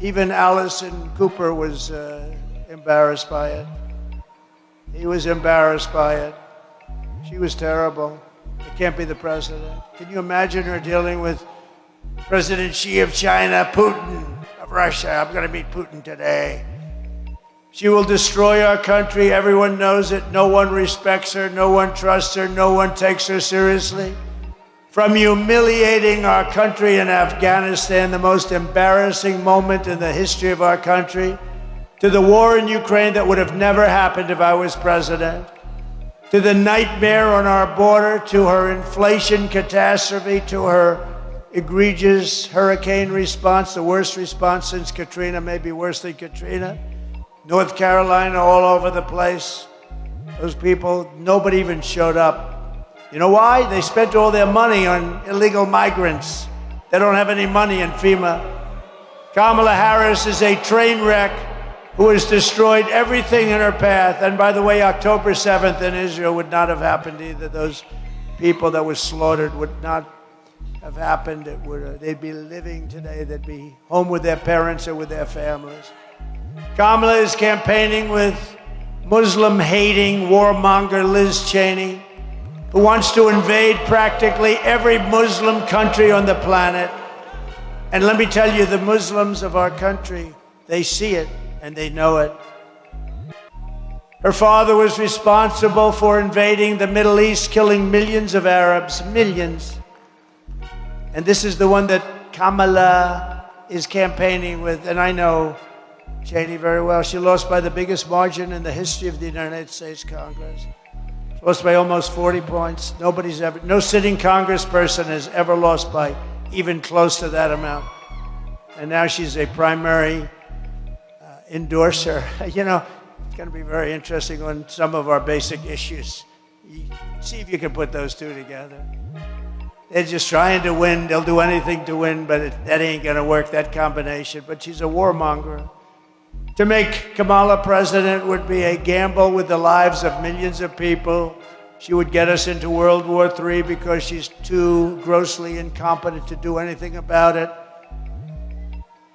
A: Even Allison Cooper was embarrassed by it. He was embarrassed by it. She was terrible. It can't be the president. Can you imagine her dealing with President Xi of China, Putin of Russia? I'm going to meet Putin today. She will destroy our country. Everyone knows it. No one respects her. No one trusts her. No one takes her seriously. From humiliating our country in Afghanistan, the most embarrassing moment in the history of our country, to the war in Ukraine that would have never happened if I was president, to the nightmare on our border, to her inflation catastrophe, to her egregious hurricane response, the worst response since Katrina, maybe worse than Katrina. North Carolina, all over the place. Those people, nobody even showed up. You know why? They spent all their money on illegal migrants. They don't have any money in FEMA. Kamala Harris is a train wreck who has destroyed everything in her path. And by the way, October 7th in Israel would not have happened either. Those people that were slaughtered would not have happened. They'd be living today. They'd be home with their parents or with their families. Kamala is campaigning with Muslim-hating warmonger Liz Cheney, who wants to invade practically every Muslim country on the planet. And let me tell you, the Muslims of our country, they see it and they know it. Her father was responsible for invading the Middle East, killing millions of Arabs, millions. And this is the one that Kamala is campaigning with, and I know Cheney very well. She lost by the biggest margin in the history of the United States Congress. She lost by almost 40 points. No sitting congressperson has ever lost by even close to that amount. And now she's a primary endorser. You know, it's going to be very interesting on some of our basic issues. See if you can put those two together. They're just trying to win. They'll do anything to win, but that ain't going to work, that combination. But she's a warmonger. To make Kamala president would be a gamble with the lives of millions of people. She would get us into World War III because she's too grossly incompetent to do anything about it.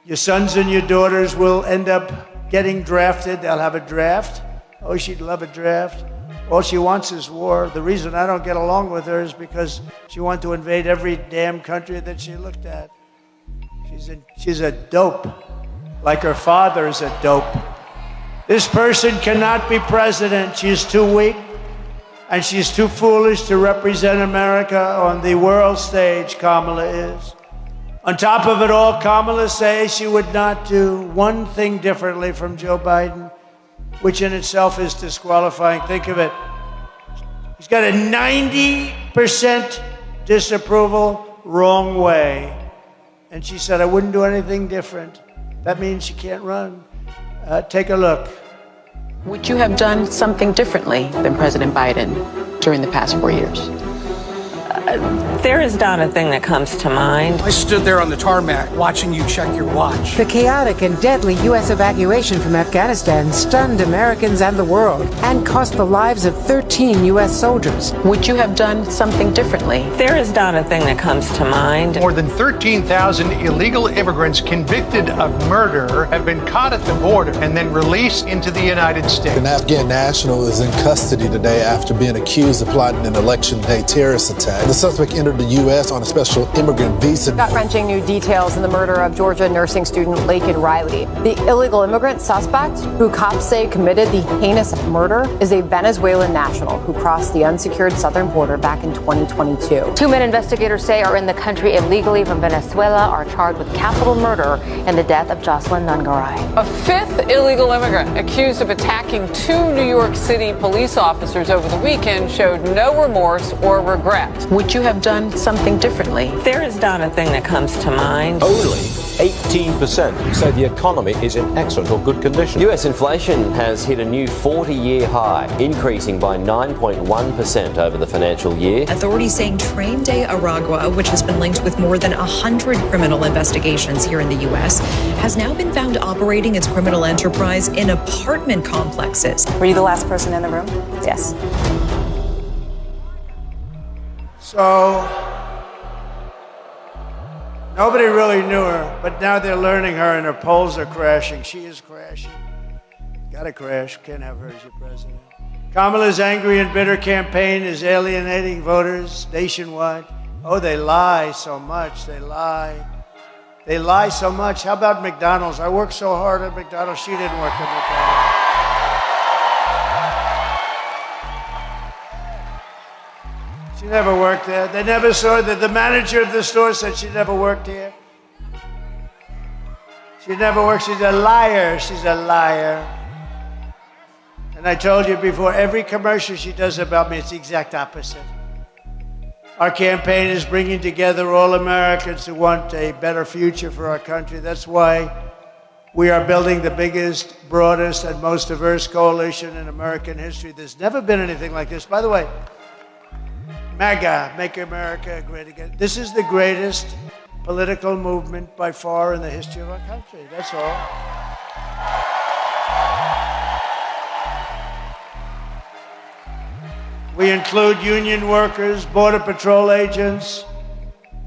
A: Your sons and your daughters will end up getting drafted. They'll have a draft. Oh, she'd love a draft. All she wants is war. The reason I don't get along with her is because she wants to invade every damn country that she looked at. She's a dope. Like her father is a dope. This person cannot be president. She's too weak, and she's too foolish to represent America on the world stage, Kamala is. On top of it all, Kamala says she would not do one thing differently from Joe Biden, which in itself is disqualifying. Think of it. He's got a 90% disapproval wrong way. And she said, I wouldn't do anything different. That means she can't run. Take a look.
H: Would you have done something differently than President Biden during the past 4 years?
C: There is not a thing that comes to mind.
R: I stood there on the tarmac watching you check your watch.
B: The chaotic and deadly U.S. evacuation from Afghanistan stunned Americans and the world and cost the lives of 13 U.S. soldiers.
H: Would you have done something differently?
C: There is not a thing that comes to mind.
N: More than 13,000 illegal immigrants convicted of murder have been caught at the border and then released into the United States.
V: An Afghan national is in custody today after being accused of plotting an election day terrorist attack. The suspect entered the U.S. on a special immigrant visa.
E: Gut-wrenching new details in the murder of Georgia nursing student Laken Riley. The illegal immigrant suspect, who cops say committed the heinous murder, is a Venezuelan national who crossed the unsecured southern border back in 2022. Two men investigators say are in the country illegally from Venezuela are charged with capital murder in the death of Jocelyn Nungaray.
W: A fifth illegal immigrant accused of attacking two New York City police officers over the weekend showed no remorse or regret.
H: Would you have done something differently?
C: There is not a thing that comes to mind.
T: Only 18% say the economy is in excellent or good condition.
U: US inflation has hit a new 40-year high, increasing by 9.1% over the financial year.
X: Authorities saying Train de Aragua, which has been linked with more than 100 criminal investigations here in the U.S., has now been found operating its criminal enterprise in apartment complexes.
C: Were you the last person in the room? Yes.
A: So, nobody really knew her, but now they're learning her and her polls are crashing. She is crashing. Gotta crash. Can't have her as your president. Kamala's angry and bitter campaign is alienating voters nationwide. Oh, they lie so much. They lie. They lie so much. How about McDonald's? I worked so hard at McDonald's. She didn't work at McDonald's. She never worked there. They never saw that. The manager of the store said she never worked here. She never worked. She's a liar. She's a liar. And I told you before, every commercial she does about me, it's the exact opposite. Our campaign is bringing together all Americans who want a better future for our country. That's why we are building the biggest, broadest, and most diverse coalition in American history. There's never been anything like this. By the way, MAGA, Make America Great Again. This is the greatest political movement by far in the history of our country. That's all. We include union workers, Border Patrol agents,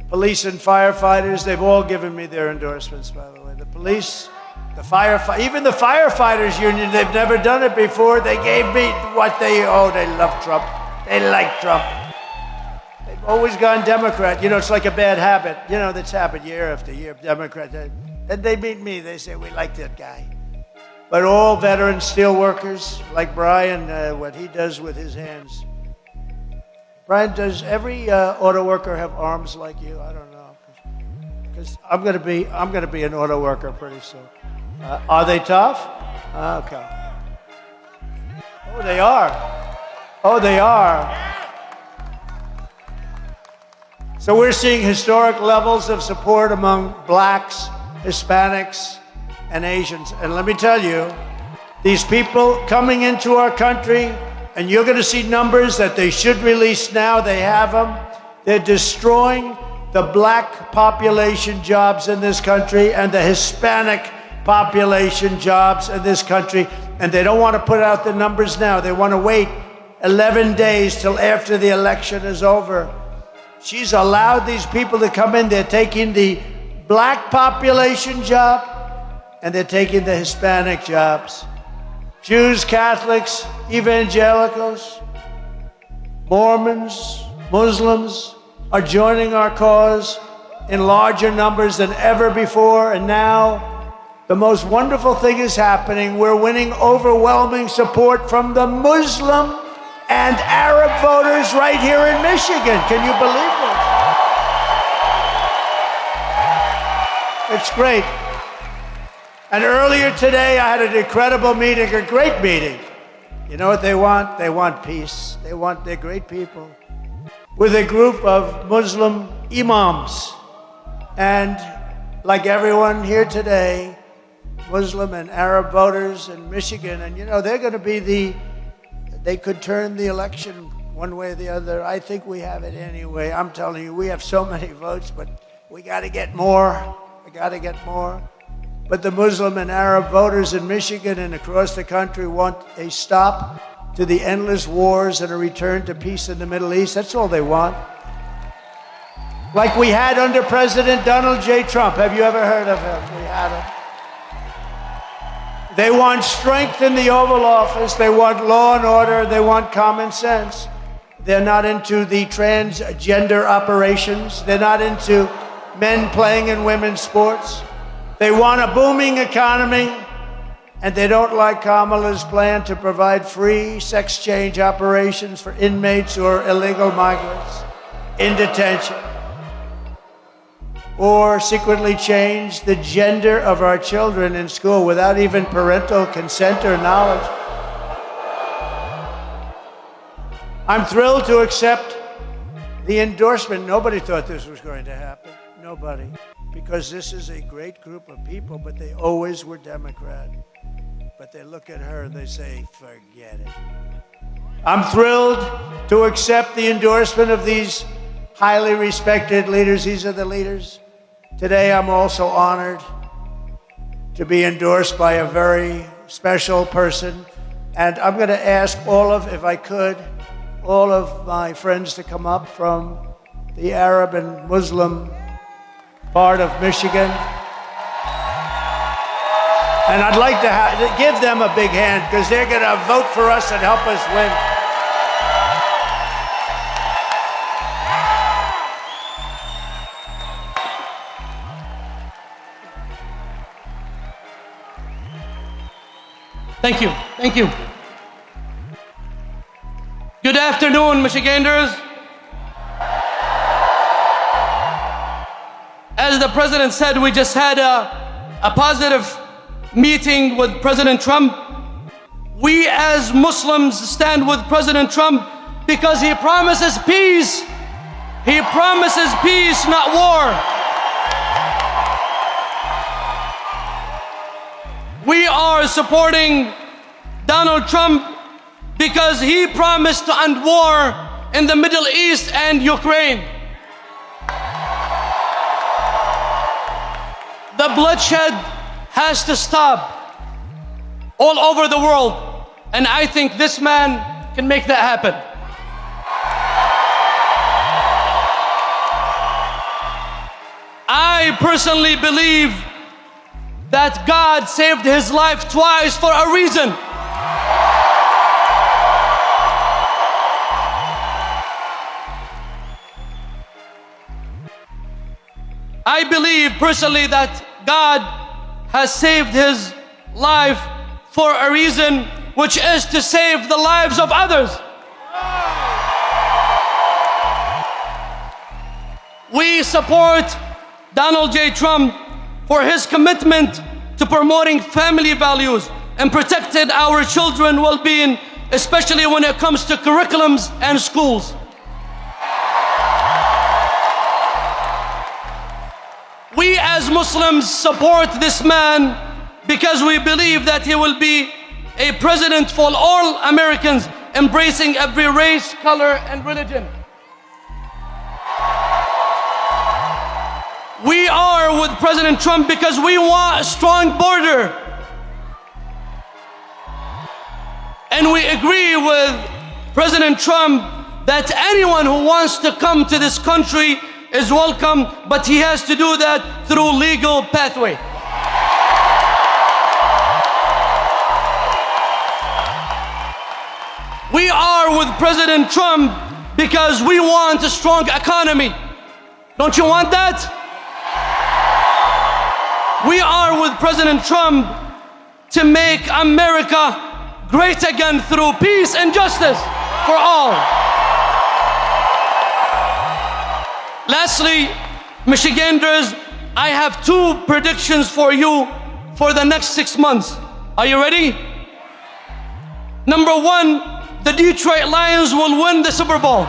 A: police and firefighters. They've all given me their endorsements, by the way. The police, the firefighters, even the firefighters union, they've never done it before. They gave me what they love Trump. They like Trump. Always gone Democrat. You know, it's like a bad habit. You know, that's happened year after year, Democrat. Then they meet me. They say, we like that guy. But all veteran steel workers, like Brian, what he does with his hands. Brian, does every auto worker have arms like you? I don't know. Because I'm gonna be an auto worker pretty soon. Are they tough? Okay. Oh, they are. Oh, they are. So we're seeing historic levels of support among blacks, Hispanics, and Asians. And let me tell you, these people coming into our country, and you're going to see numbers that they should release now, they have them. They're destroying the black population jobs in this country and the Hispanic population jobs in this country. And they don't want to put out the numbers now. They want to wait 11 days till after the election is over. She's allowed these people to come in. They're taking the black population job and they're taking the Hispanic jobs. Jews, Catholics, evangelicals, Mormons, Muslims are joining our cause in larger numbers than ever before. And now the most wonderful thing is happening. We're winning overwhelming support from the Muslim and Arab voters right here in Michigan. Can you believe this? It's great. And earlier today, I had an incredible meeting, a great meeting. You know what they want? They want peace. They're great people. With a group of Muslim imams. And like everyone here today, Muslim and Arab voters in Michigan, and you know, they're going to be they could turn the election one way or the other. I think we have it anyway. I'm telling you, we have so many votes, but we got to get more. We got to get more. But the Muslim and Arab voters in Michigan and across the country want a stop to the endless wars and a return to peace in the Middle East. That's all they want. Like we had under President Donald J. Trump. Have you ever heard of him? We had him. They want strength in the Oval Office. They want law and order. They want common sense. They're not into the transgender operations. They're not into men playing in women's sports. They want a booming economy, and they don't like Kamala's plan to provide free sex change operations for inmates or illegal migrants in detention, or secretly change the gender of our children in school without even parental consent or knowledge. I'm thrilled to accept the endorsement. Nobody thought this was going to happen. Nobody. Because this is a great group of people, but they always were Democrat. But they look at her and they say, forget it. I'm thrilled to accept the endorsement of these highly respected leaders. These are the leaders. Today, I'm also honored to be endorsed by a very special person. And I'm going to ask if I could, all of my friends to come up from the Arab and Muslim part of Michigan. And I'd like to give them a big hand because they're going to vote for us and help us win.
F: Thank you. Thank you. Good afternoon, Michiganders. As the president said, we just had a positive meeting with President Trump. We as Muslims stand with President Trump because he promises peace. He promises peace, not war. We are supporting Donald Trump because he promised to end war in the Middle East and Ukraine. The bloodshed has to stop all over the world, and I think this man can make that happen. I personally believe that God saved his life twice for a reason. I believe personally that God has saved his life for a reason, which is to save the lives of others. We support Donald J. Trump for his commitment to promoting family values and protecting our children's well-being, especially when it comes to curriculums and schools. We as Muslims support this man because we believe that he will be a president for all Americans, embracing every race, color, and religion. We are with President Trump because we want a strong border. And we agree with President Trump that anyone who wants to come to this country is welcome, but he has to do that through legal pathway. We are with President Trump because we want a strong economy. Don't you want that? We are with President Trump to make America great again through peace and justice for all. Lastly, Michiganders, I have 2 predictions for you for the next 6 months. Are you ready? Number 1, the Detroit Lions will win the Super Bowl.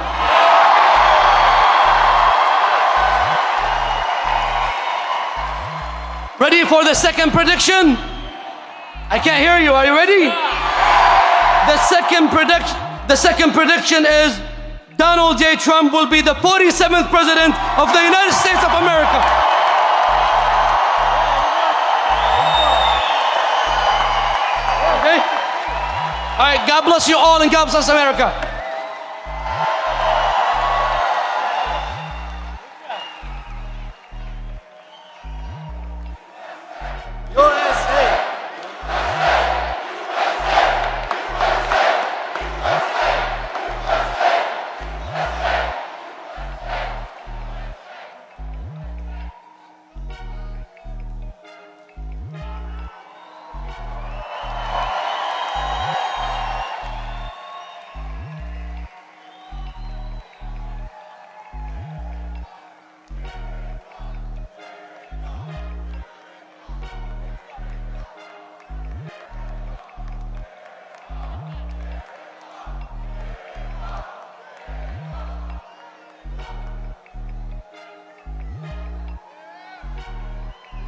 F: Ready for the second prediction? I can't hear you. Are you ready? The second prediction is Donald J. Trump will be the 47th president of the United States of America. Okay? All right, God bless you all and God bless America.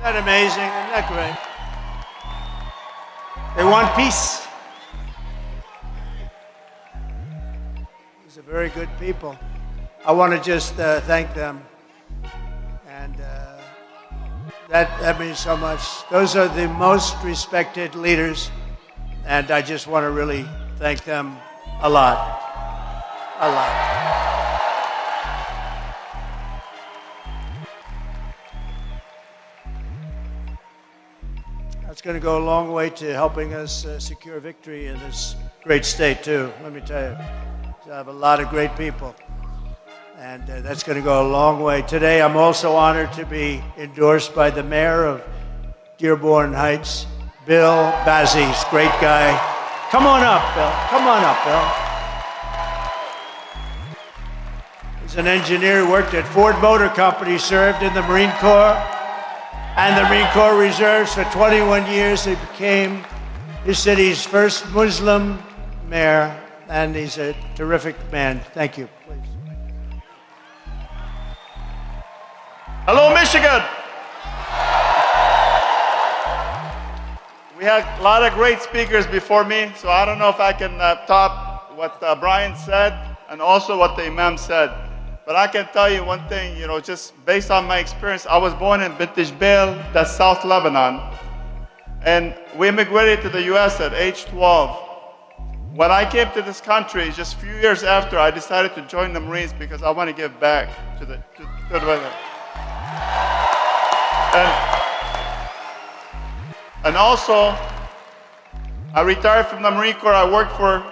A: Isn't that amazing? Isn't that great? They want peace. These are very good people. I want to just thank them. And that means so much. Those are the most respected leaders. And I just want to really thank them a lot. A lot. It's going to go a long way to helping us secure victory in this great state, too. Let me tell you, I have a lot of great people, and that's going to go a long way. Today, I'm also honored to be endorsed by the mayor of Dearborn Heights, Bill Bazzies, great guy. Come on up, Bill. Come on up, Bill. He's an engineer who worked at Ford Motor Company, served in the Marine Corps, and the Marine Corps Reserves for 21 years. He became his city's first Muslim mayor, and he's a terrific man. Thank you. Please.
D: Hello, Michigan. We had a lot of great speakers before me, so I don't know if I can top what Brian said and also what the Imam said. But I can tell you one thing, you know, just based on my experience. I was born in Bint Jbeil, that's South Lebanon. And we immigrated to the U.S. at age 12. When I came to this country, just a few years after, I decided to join the Marines because I want to give back to the weather. And also, I retired from the Marine Corps. I worked for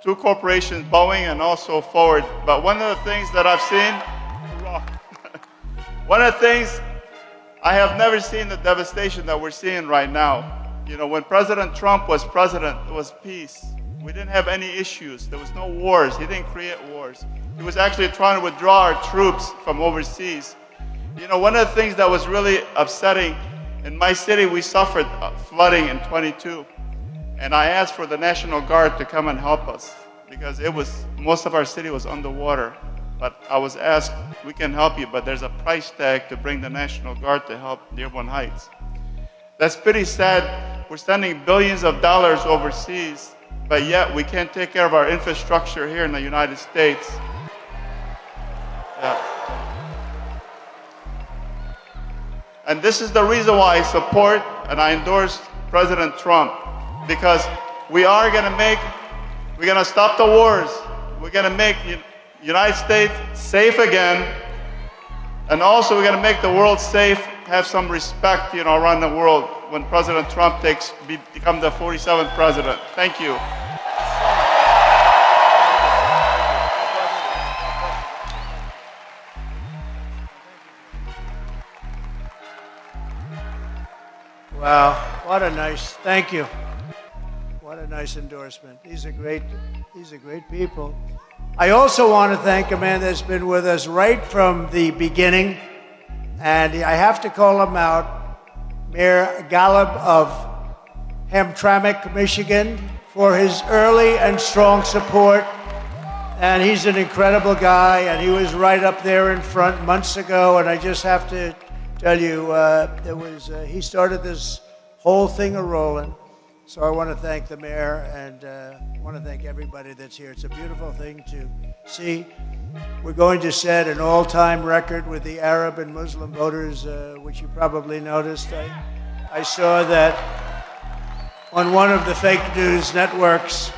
D: 2 corporations, Boeing and also Ford. But one of the things that I've seen, one of the things, I have never seen the devastation that we're seeing right now. You know, when President Trump was president, it was peace. We didn't have any issues. There was no wars. He didn't create wars. He was actually trying to withdraw our troops from overseas. You know, one of the things that was really upsetting, in my city, we suffered flooding in 22. And I asked for the National Guard to come and help us because most of our city was underwater. But I was asked, we can help you, but there's a price tag to bring the National Guard to help Dearborn Heights. That's pretty sad. We're sending billions of dollars overseas, but yet we can't take care of our infrastructure here in the United States. Yeah. And this is the reason why I support and I endorse President Trump. Because we're gonna stop the wars. We're gonna make the United States safe again. And also we're gonna make the world safe, have some respect, you know, around the world when President Trump become the 47th president. Thank you.
A: Wow, what a nice, thank you. What a nice endorsement. These are great people. I also want to thank a man that's been with us right from the beginning, And I have to call him out, Mayor Gallup of Hamtramck, Michigan, for his early and strong support. And he's an incredible guy, and he was right up there in front months ago. And I just have to tell you, he started this whole thing a-rolling. So I want to thank the mayor, and I want to thank everybody that's here. It's a beautiful thing to see. We're going to set an all-time record with the Arab and Muslim voters, which you probably noticed. I saw that on one of the fake news networks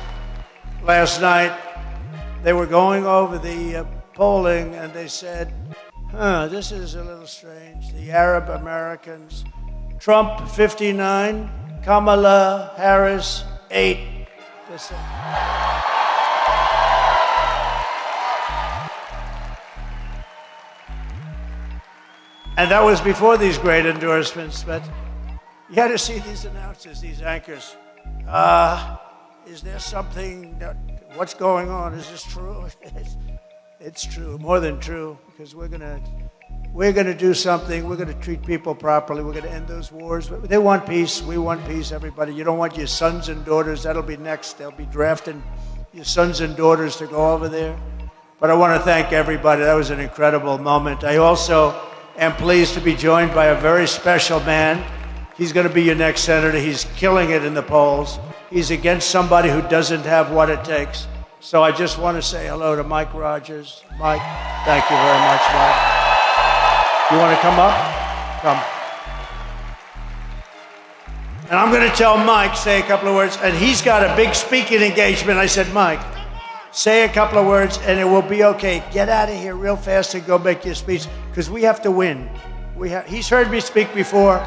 A: last night. They were going over the polling, and they said, this is a little strange. The Arab Americans, Trump 59, Kamala Harris 8. And that was before these great endorsements, but you had to see these announcers, these anchors. Is there something, what's going on? Is this true? It's true, more than true, because we're gonna do something. We're gonna treat people properly. We're gonna end those wars. They want peace. We want peace, everybody. You don't want your sons and daughters. That'll be next. They'll be drafting your sons and daughters to go over there. But I want to thank everybody. That was an incredible moment. I also am pleased to be joined by a very special man. He's going to be your next senator. He's killing it in the polls. He's against somebody who doesn't have what it takes. So I just want to say hello to Mike Rogers. Mike, thank you very much, Mike. You want to come up? Come. And I'm going to tell Mike, say a couple of words, and he's got a big speaking engagement. I said, Mike, say a couple of words and it will be okay. Get out of here real fast and go make your speech, because we have to win. He's heard me speak before,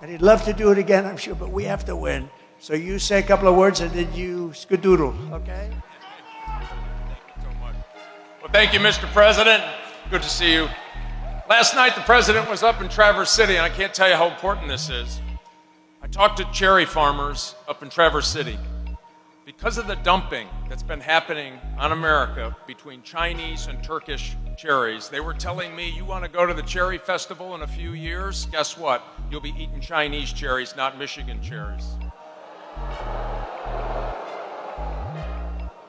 A: and he'd love to do it again, I'm sure, but we have to win. So you say a couple of words and then you skadoodle, okay?
G: Well, thank you, Mr. President. Good to see you. Last night, the president was up in Traverse City, and I can't tell you how important this is. I talked to cherry farmers up in Traverse City. Because of the dumping that's been happening on America between Chinese and Turkish cherries, they were telling me, you want to go to the cherry festival in a few years? Guess what? You'll be eating Chinese cherries, not Michigan cherries.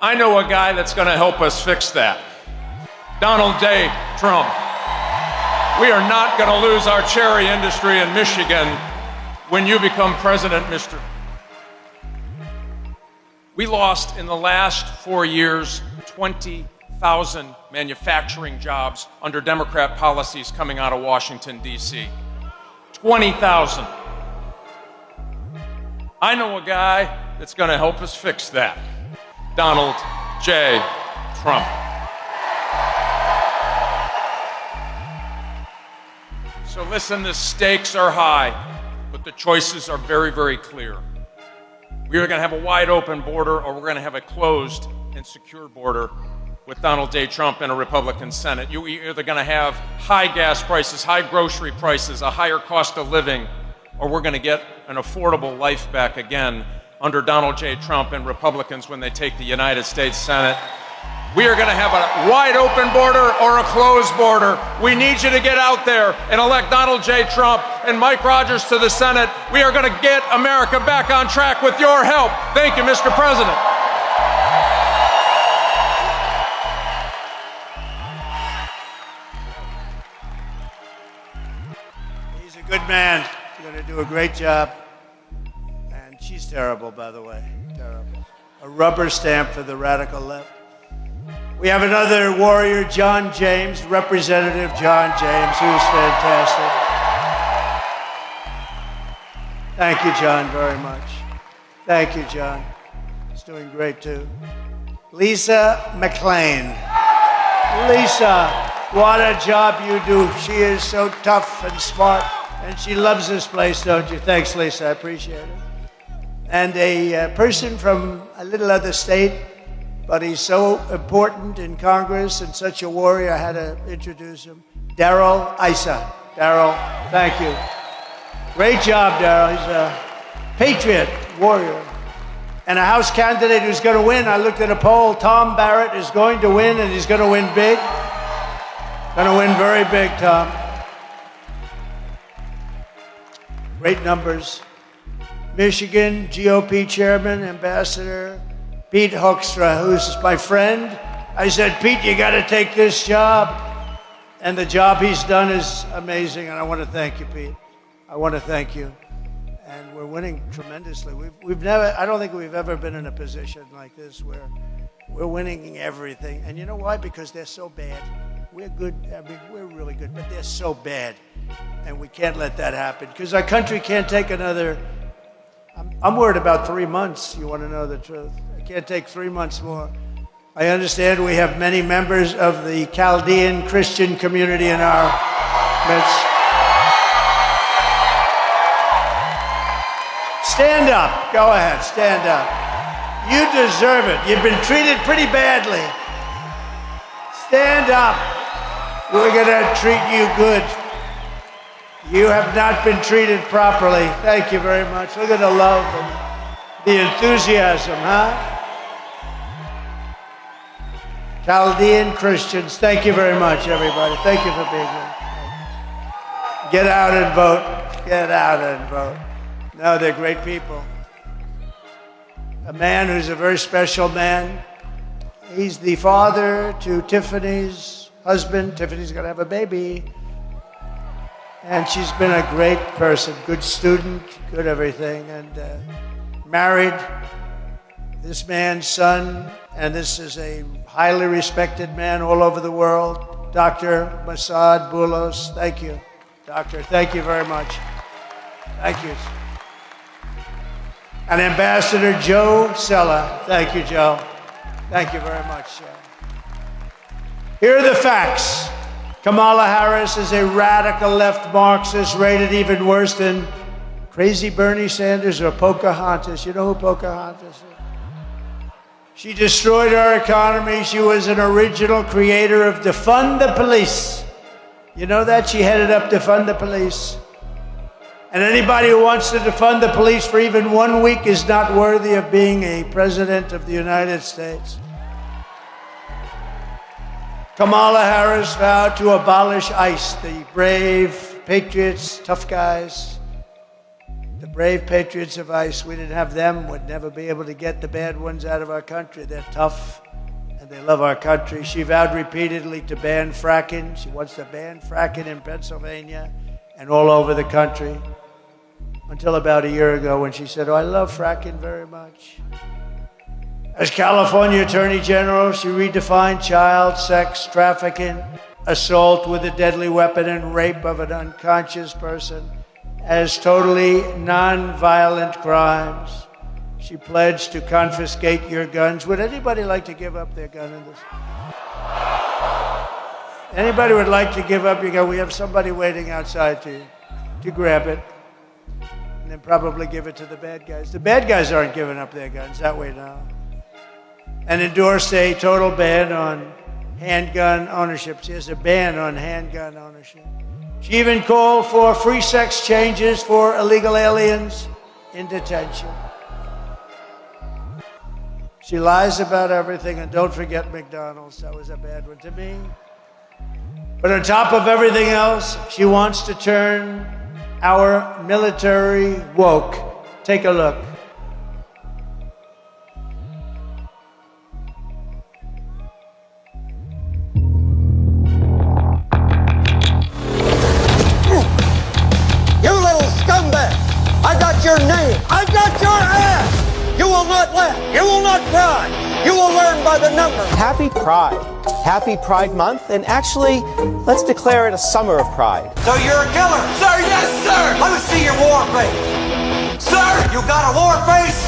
G: I know a guy that's going to help us fix that. Donald J. Trump. We are not going to lose our cherry industry in Michigan when you become president, Mr. We lost in the last 4 years 20,000 manufacturing jobs under Democrat policies coming out of Washington, D.C. 20,000. I know a guy that's going to help us fix that. Donald J. Trump. So listen, the stakes are high, but the choices are very, very clear. We are going to have a wide open border, or we're going to have a closed and secure border with Donald J. Trump and a Republican Senate. You're either going to have high gas prices, high grocery prices, a higher cost of living, or we're going to get an affordable life back again under Donald J. Trump and Republicans when they take the United States Senate. We are going to have a wide open border or a closed border. We need you to get out there and elect Donald J. Trump and Mike Rogers to the Senate. We are going to get America back on track with your help. Thank you, Mr. President.
A: He's a good man. He's going to do a great job. And she's terrible, by the way. Terrible. A rubber stamp for the radical left. We have another warrior, John James, Representative John James, who's fantastic. Thank you, John, very much. Thank you, John. He's doing great, too. Lisa McLean. Lisa, what a job you do. She is so tough and smart, and she loves this place, don't you? Thanks, Lisa, I appreciate it. And a person from a little other state, but he's so important in Congress and such a warrior, I had to introduce him. Darrell Issa. Darrell, thank you. Great job, Darrell. He's a patriot, warrior, and a House candidate who's going to win. I looked at a poll. Tom Barrett is going to win, and he's going to win big. Going to win very big, Tom. great numbers. Michigan GOP Chairman, Ambassador Pete Hoekstra, who's my friend. I said, Pete, you got to take this job. And the job he's done is amazing, and I want to thank you, Pete. I want to thank you. And we're winning tremendously. We've never, I don't think we've ever been in a position like this where we're winning everything. And you know why? Because they're so bad. We're good, I mean, we're really good, but they're so bad. And we can't let that happen, because our country can't take another, I'm worried about 3 months, you want to know the truth. I can't take 3 months more. I understand we have many members of the Chaldean Christian community in our midst. Stand up. Go ahead, stand up. You deserve it. You've been treated pretty badly. Stand up. We're going to treat you good. You have not been treated properly. Thank you very much. Look at the love and the enthusiasm, huh? Chaldean Christians, thank you very much, everybody. Thank you for being here. Get out and vote. Get out and vote. No, they're great people. A man who's a very special man. He's the father to Tiffany's husband. Tiffany's going to have a baby. And she's been a great person, good student, good everything, and married this man's son, and this is a highly respected man all over the world, Dr. Masad Boulos. Thank you, Doctor. Thank you very much. Thank you. And Ambassador Joe Sella. Thank you, Joe. Thank you very much, Joe. Here are the facts. Kamala Harris is a radical left Marxist, rated even worse than crazy Bernie Sanders or Pocahontas. You know who Pocahontas is? She destroyed our economy. She was an original creator of Defund the Police. You know that? She headed up Defund the Police. And anybody who wants to defund the police for even 1 week is not worthy of being a president of the United States. Kamala Harris vowed to abolish ICE, the brave patriots, tough guys. The brave patriots of ICE, we didn't have them, would never be able to get the bad ones out of our country. They're tough, and they love our country. She vowed repeatedly to ban fracking. She wants to ban fracking in Pennsylvania and all over the country, until about a year ago when she said, oh, I love fracking very much. As California Attorney General, she redefined child sex trafficking, assault with a deadly weapon, and rape of an unconscious person as totally non-violent crimes. She pledged to confiscate your guns. Would anybody like to give up their gun in this? Anybody would like to give up your gun? We have somebody waiting outside to grab it and then probably give it to the bad guys. The bad guys aren't giving up their guns, that way now. And endorsed a total ban on handgun ownership. She has a ban on handgun ownership. She even called for free sex changes for illegal aliens in detention. She lies about everything, and don't forget McDonald's. That was a bad one to me. But on top of everything else, she wants to turn our military woke. Take a look.
J: Your name. I got your ass. You will not laugh. You will not cry. You will learn by the numbers.
U: Happy Pride. Happy Pride Month, and actually, let's declare it a summer of pride.
J: So you're a killer? Sir, yes, sir. Let me see your war face. Sir, you got a war face?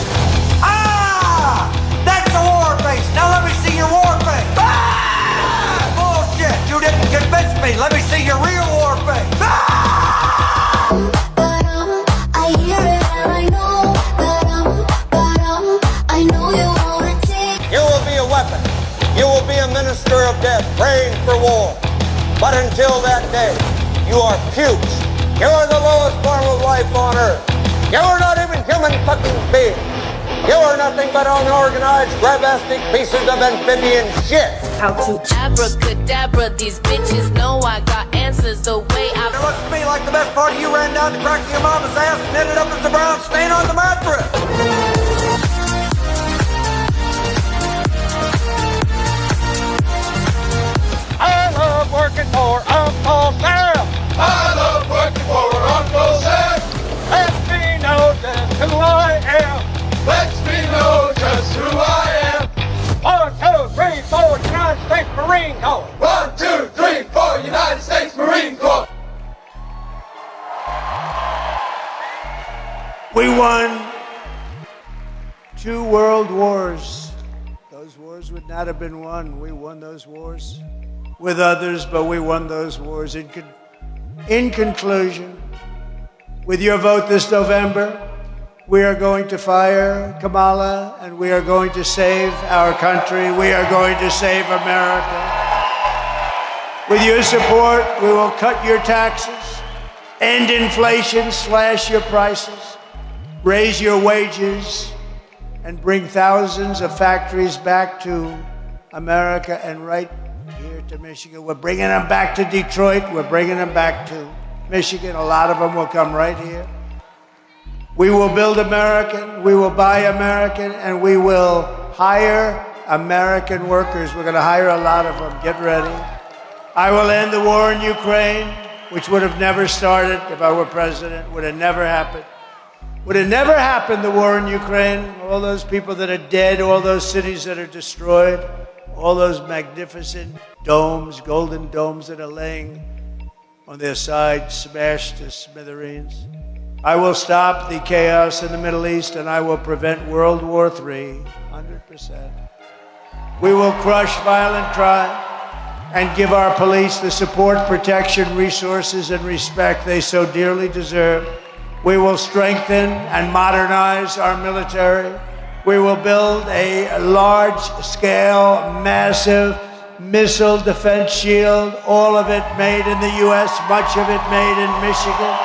J: Ah! That's a war face. Now let me see your war face. Ah! Bullshit. You didn't convince me. Let me see your real war face. Ah! You will be a weapon. You will be a minister of death, praying for war. But until that day, you are pukes. You are the lowest form of life on earth. You are not even human fucking beings. You are nothing but unorganized, grabastic pieces of amphibian shit.
K: How to abracadabra, these bitches know I got answers the way I...
J: It looks to me like the best part of you ran down the crack of your mama's ass and ended up as a brown stain on the mattress. I love working for Uncle Sam. I love working for Uncle Sam. Let me know just who I am. Let me know just who I am. 1, 2, 3, 4, United States Marine Corps. 1, 2, 3, 4, United States Marine Corps.
A: We won 2 world wars. Those wars would not have been won. We won those wars with others, but we won those wars. In conclusion, with your vote this November, we are going to fire Kamala, and we are going to save our country. We are going to save America. With your support, we will cut your taxes, end inflation, slash your prices, raise your wages, and bring thousands of factories back to America and right here to Michigan. We're bringing them back to Detroit. We're bringing them back to Michigan. A lot of them will come right here. We will build American, we will buy American, and we will hire American workers. We're going to hire a lot of them. Get ready. I will end the war in Ukraine, which would have never started if I were president. Would have never happened. Would have never happened, the war in Ukraine. All those people that are dead, all those cities that are destroyed, all those magnificent domes, golden domes that are laying on their side, smashed to smithereens. I will stop the chaos in the Middle East, and I will prevent World War III, 100%. We will crush violent crime and give our police the support, protection, resources, and respect they so dearly deserve. We will strengthen and modernize our military. We will build a large-scale, massive missile defense shield, all of it made in the U.S., much of it made in Michigan.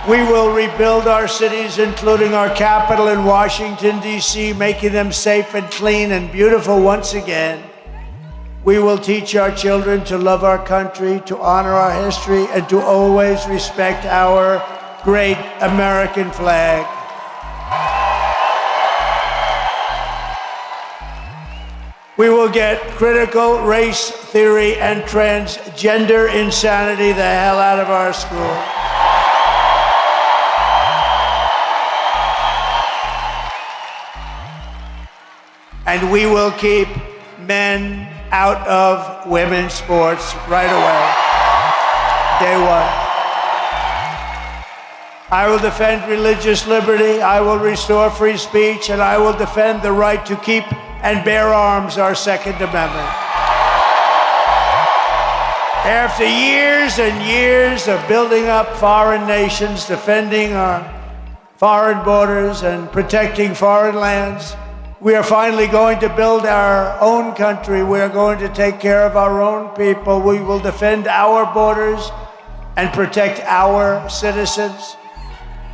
A: We will rebuild our cities, including our capital in Washington, D.C., making them safe and clean and beautiful once again. We will teach our children to love our country, to honor our history, and to always respect our great American flag. We will get critical race theory and transgender insanity the hell out of our school. And we will keep men out of women's sports right away. Day one. I will defend religious liberty. I will restore free speech, and I will defend the right to keep and bear arms, our Second Amendment. After years and years of building up foreign nations, defending our foreign borders and protecting foreign lands, we are finally going to build our own country. We are going to take care of our own people. We will defend our borders and protect our citizens.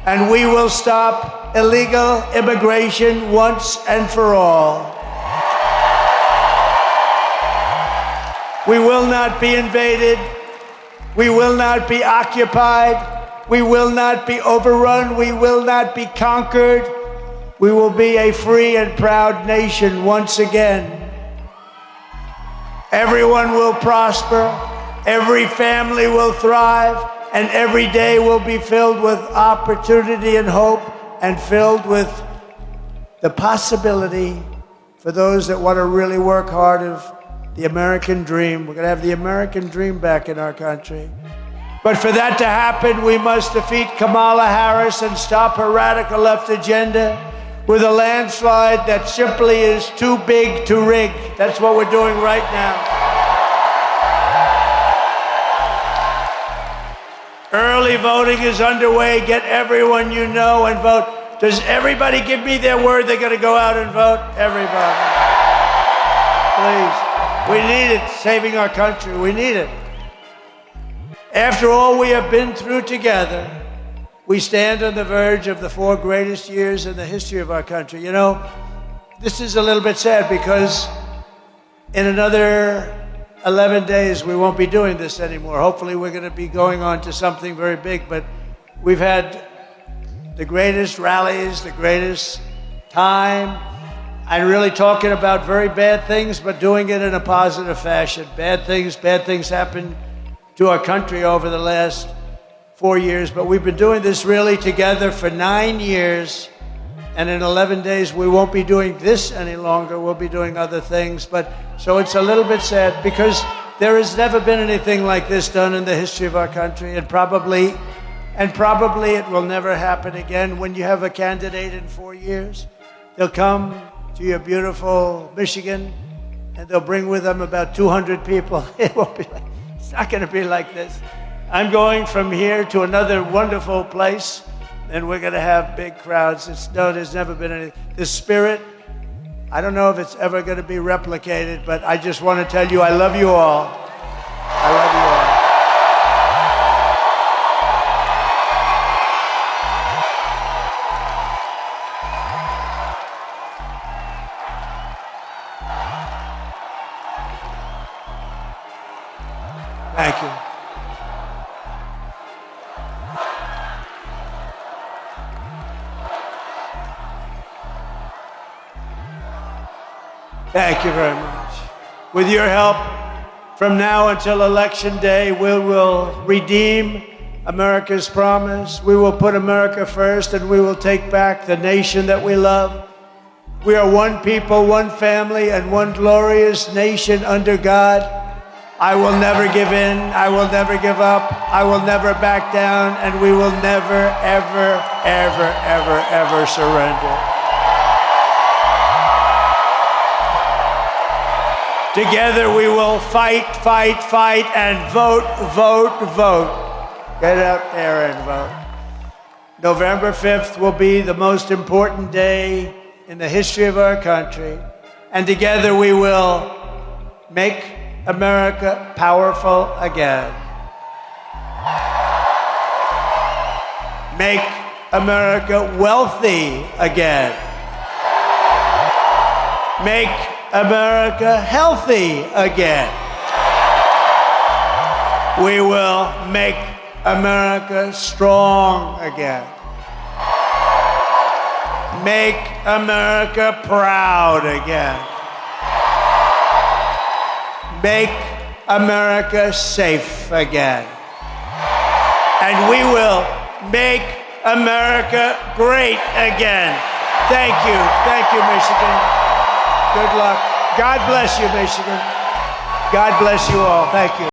A: And we will stop illegal immigration once and for all. We will not be invaded. We will not be occupied. We will not be overrun. We will not be conquered. We will be a free and proud nation once again. Everyone will prosper, every family will thrive, and every day will be filled with opportunity and hope, and filled with the possibility for those that want to really work hard of the American dream. We're going to have the American dream back in our country. But for that to happen, we must defeat Kamala Harris and stop her radical left agenda with a landslide that simply is too big to rig. That's what we're doing right now. Early voting is underway. Get everyone you know and vote. Does everybody give me their word they're going to go out and vote? Everybody. Please. We need it. Saving our country. We need it. After all we have been through together, We stand on the verge of the 4 greatest years in the history of our country. You know, this is a little bit sad because in another 11 days, we won't be doing this anymore. Hopefully, we're going to be going on to something very big, but we've had the greatest rallies, the greatest time, and really talking about very bad things, but doing it in a positive fashion. Bad things happen to our country over the last 4 years, but we've been doing this really together for 9 years, and in 11 days we won't be doing this any longer. We'll be doing other things, but so it's a little bit sad because there has never been anything like this done in the history of our country, and probably it will never happen again. When you have a candidate in 4 years, they'll come to your beautiful Michigan, and they'll bring with them about 200 people. It won't be like, it's not going to be like this. I'm going from here to another wonderful place, and we're going to have big crowds. There's never been any. The spirit, I don't know if it's ever going to be replicated, but I just want to tell you, I love you all. I love you all. Thank you. Thank you very much. With your help, from now until Election Day, we will redeem America's promise. We will put America first, and we will take back the nation that we love. We are one people, one family, and one glorious nation under God. I will never give in. I will never give up. I will never back down, and we will never, ever, ever, ever, ever surrender. Together we will fight, fight, fight, and vote, vote, vote. Get out there and vote. November 5th will be the most important day in the history of our country. And together we will make America powerful again. Make America wealthy again. Make America healthy again. We will make America strong again. Make America proud again. Make America safe again. And we will make America great again. Thank you. Thank you, Michigan. Good luck. God bless you, Michigan. God bless you all. Thank you.